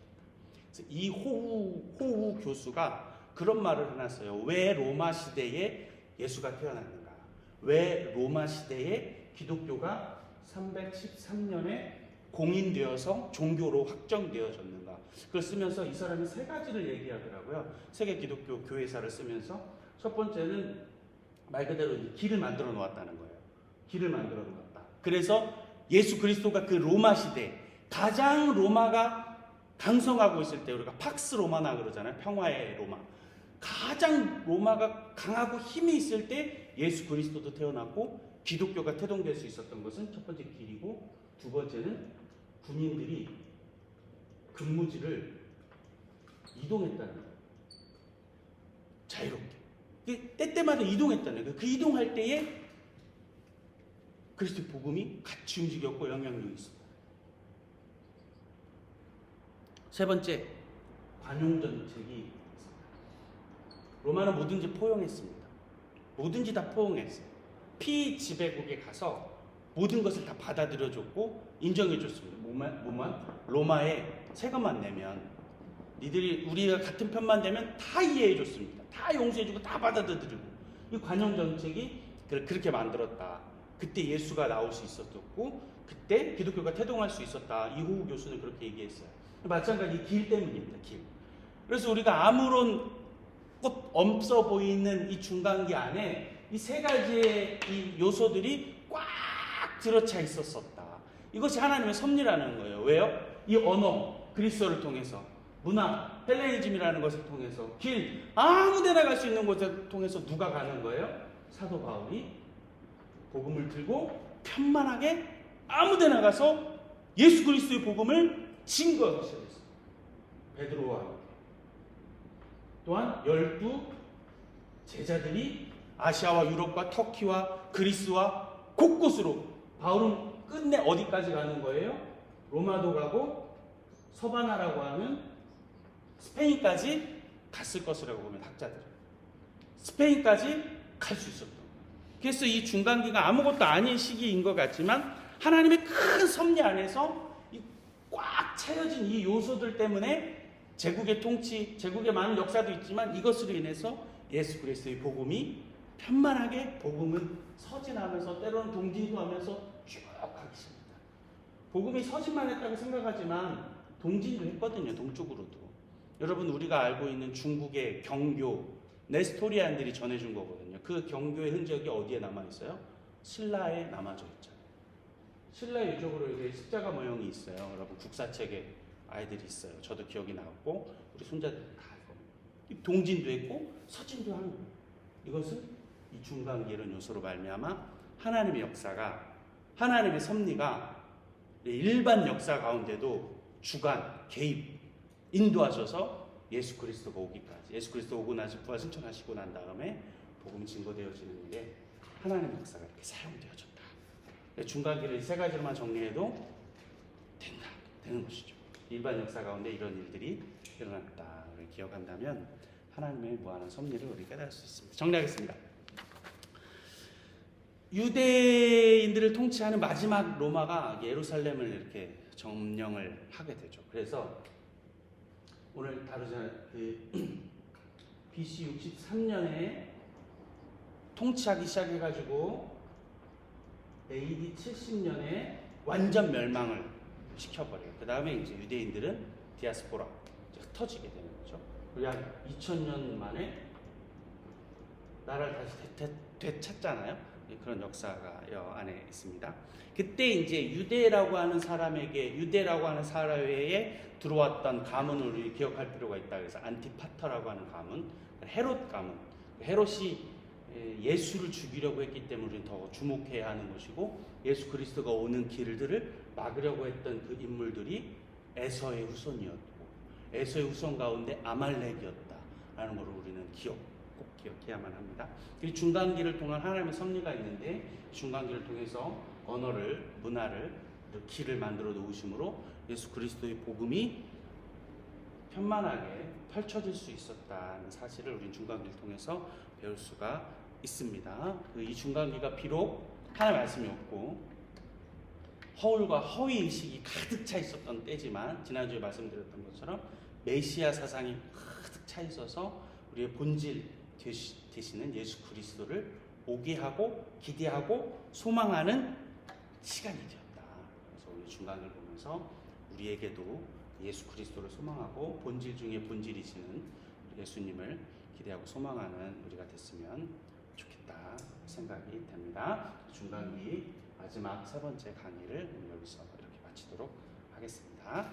A: 그래서 이 호우 교수가 그런 말을 해놨어요. 왜 로마 시대에 예수가 태어났는가? 왜 로마 시대에 기독교가 313년에 공인되어서 종교로 확정되어졌는가? 그걸 쓰면서 이 사람이 세 가지를 얘기하더라고요. 세계 기독교 교회사를 쓰면서 첫 번째는 말 그대로 길을 만들어 놓았다는 거예요. 길을 만들어 놓았다. 그래서 예수 그리스도가 그 로마 시대, 가장 로마가 강성하고 있을 때, 우리가 팍스 로마나 그러잖아요. 평화의 로마. 가장 로마가 강하고 힘이 있을 때 예수 그리스도도 태어났고 기독교가 태동될 수 있었던 것은 첫 번째 길이고, 두 번째는 군인들이 근무지를 이동했다는 거예요. 자유롭게. 때때마다 이동했다는 거예요. 그 이동할 때에 그리스도의 복음이 같이 움직였고 영향력이 있습니다. 세 번째, 관용정책이 있습니다. 로마는 뭐든지 포용했습니다. 뭐든지 다 포용했어요. 피지배국에 가서 모든 것을 다 받아들여줬고 인정해줬습니다. 뭐만? 로마에 세금만 내면, 니들이 우리가 같은 편만 되면 다 이해해줬습니다. 다 용서해주고 다 받아들이고. 이 관용정책이 그렇게 만들었다. 그때 예수가 나올 수 있었고 그때 기독교가 태동할 수 있었다. 이호우 교수는 그렇게 얘기했어요. 마찬가지 길 때문입니다. 길. 그래서 우리가 아무런 꽃 없어 보이는 이 중간기 안에 이 세 가지의 이 요소들이 꽉 들어차 있었었다. 이것이 하나님의 섭리라는 거예요. 왜요? 이 언어, 그리스어를 통해서, 문화, 헬레니즘이라는 것을 통해서, 길, 아무 데나 갈 수 있는 곳을 통해서 누가 가는 거예요? 사도 바울이 복음을 들고 편만하게 아무 데나 가서 예수 그리스도의 복음을 증거하기 시작했어요. 베드로와 함께. 또한 12 제자들이 아시아와 유럽과 터키와 그리스와 곳곳으로, 바울은 끝내 어디까지 가는 거예요? 로마도 가고 서바나라고 하는 스페인까지 갔을 것이라고 보면 학자들은 스페인까지 갈 수 있었던 거예요. 그래서 이 중간기가 아무것도 아닌 시기인 것 같지만 하나님의 큰 섭리 안에서 꽉 차여진 이 요소들 때문에 제국의 통치, 제국의 많은 역사도 있지만 이것으로 인해서 예수 그리스도의 복음이 편만하게 복음은 서진하면서 때로는 동진도 하면서 쭉 가기 시작합니다. 복음이 서진만 했다고 생각하지만 동진도 했거든요. 동쪽으로도. 여러분 우리가 알고 있는 중국의 경교 네스토리안들이 전해준 거거든요. 그 경교의 흔적이 어디에 남아 있어요? 신라에 남아져 있잖아요. 신라 유적으로 이게 십자가 모형이 있어요. 여러분 국사책에 아이들이 있어요. 저도 기억이 나고 우리 손자들 다 이거 동진도 있고 서진도 하는 거예요. 이것은 이 중간기 이런 요소로 말미암아 하나님의 역사가 하나님의 섭리가 일반 역사 가운데도 주관 개입 인도하셔서 예수 그리스도가 오기까지 예수 그리스도 오고 나서 부활 승천하시고 난 다음에 복음 증거되어지는 일에 하나님의 역사가 이렇게 사용되어졌다. 중간기를 세 가지로만 정리해도 된다 되는 것이죠. 일반 역사 가운데 이런 일들이 일어났다를 기억한다면 하나님의 무한한 섭리를 우리 깨달을 수 있습니다. 정리하겠습니다. 유대인들을 통치하는 마지막 로마가 예루살렘을 이렇게 점령을 하게 되죠. 그래서 오늘 다루자 BC 63년에 통치하기 시작해가지고 AD 70년에 완전 멸망을 시켜버려요. 그 다음에 이제 유대인들은 디아스포라 흩어지게 되는 거죠. 우리 한 2000년 만에 나라를 다시 되찾잖아요. 그런 역사가 여 안에 있습니다. 그때 이제 유대라고 하는 사람에게 유대라고 하는 사회에 들어왔던 가문을 우리 기억할 필요가 있다. 그래서 안티파터라고 하는 가문, 헤롯 가문. 헤롯이 예수를 죽이려고 했기 때문에 우리는 더 주목해야 하는 것이고 예수 그리스도가 오는 길들을 막으려고 했던 그 인물들이 에서의 후손이었고 에서의 후손 가운데 아말렉이었다라는 것을 우리는 꼭 기억해야만 합니다. 그리고 중간기를 통한 하나님의 섭리가 있는데 중간기를 통해서 언어를 문화를 길을 만들어 놓으심으로 예수 그리스도의 복음이 편만하게 펼쳐질 수 있었다는 사실을 우리는 중간기를 통해서 배울 수가 있습니다. 이 중간기가 비록 하나님의 말씀이 없고 허울과 허위의식이 가득 차 있었던 때지만 지난주에 말씀드렸던 것처럼 메시아 사상이 가득 차 있어서 우리의 본질 되시는 예수 그리스도를 오게 하고 기대하고 소망하는 시간이 되었다. 그래서 오늘 중간을 보면서 우리에게도 예수 그리스도를 소망하고 본질 중에 본질이시는 예수님을 기대하고 소망하는 우리가 됐으면 좋겠다 생각이 됩니다. 중간기 마지막 세 번째 강의를 여기서 이렇게 마치도록 하겠습니다.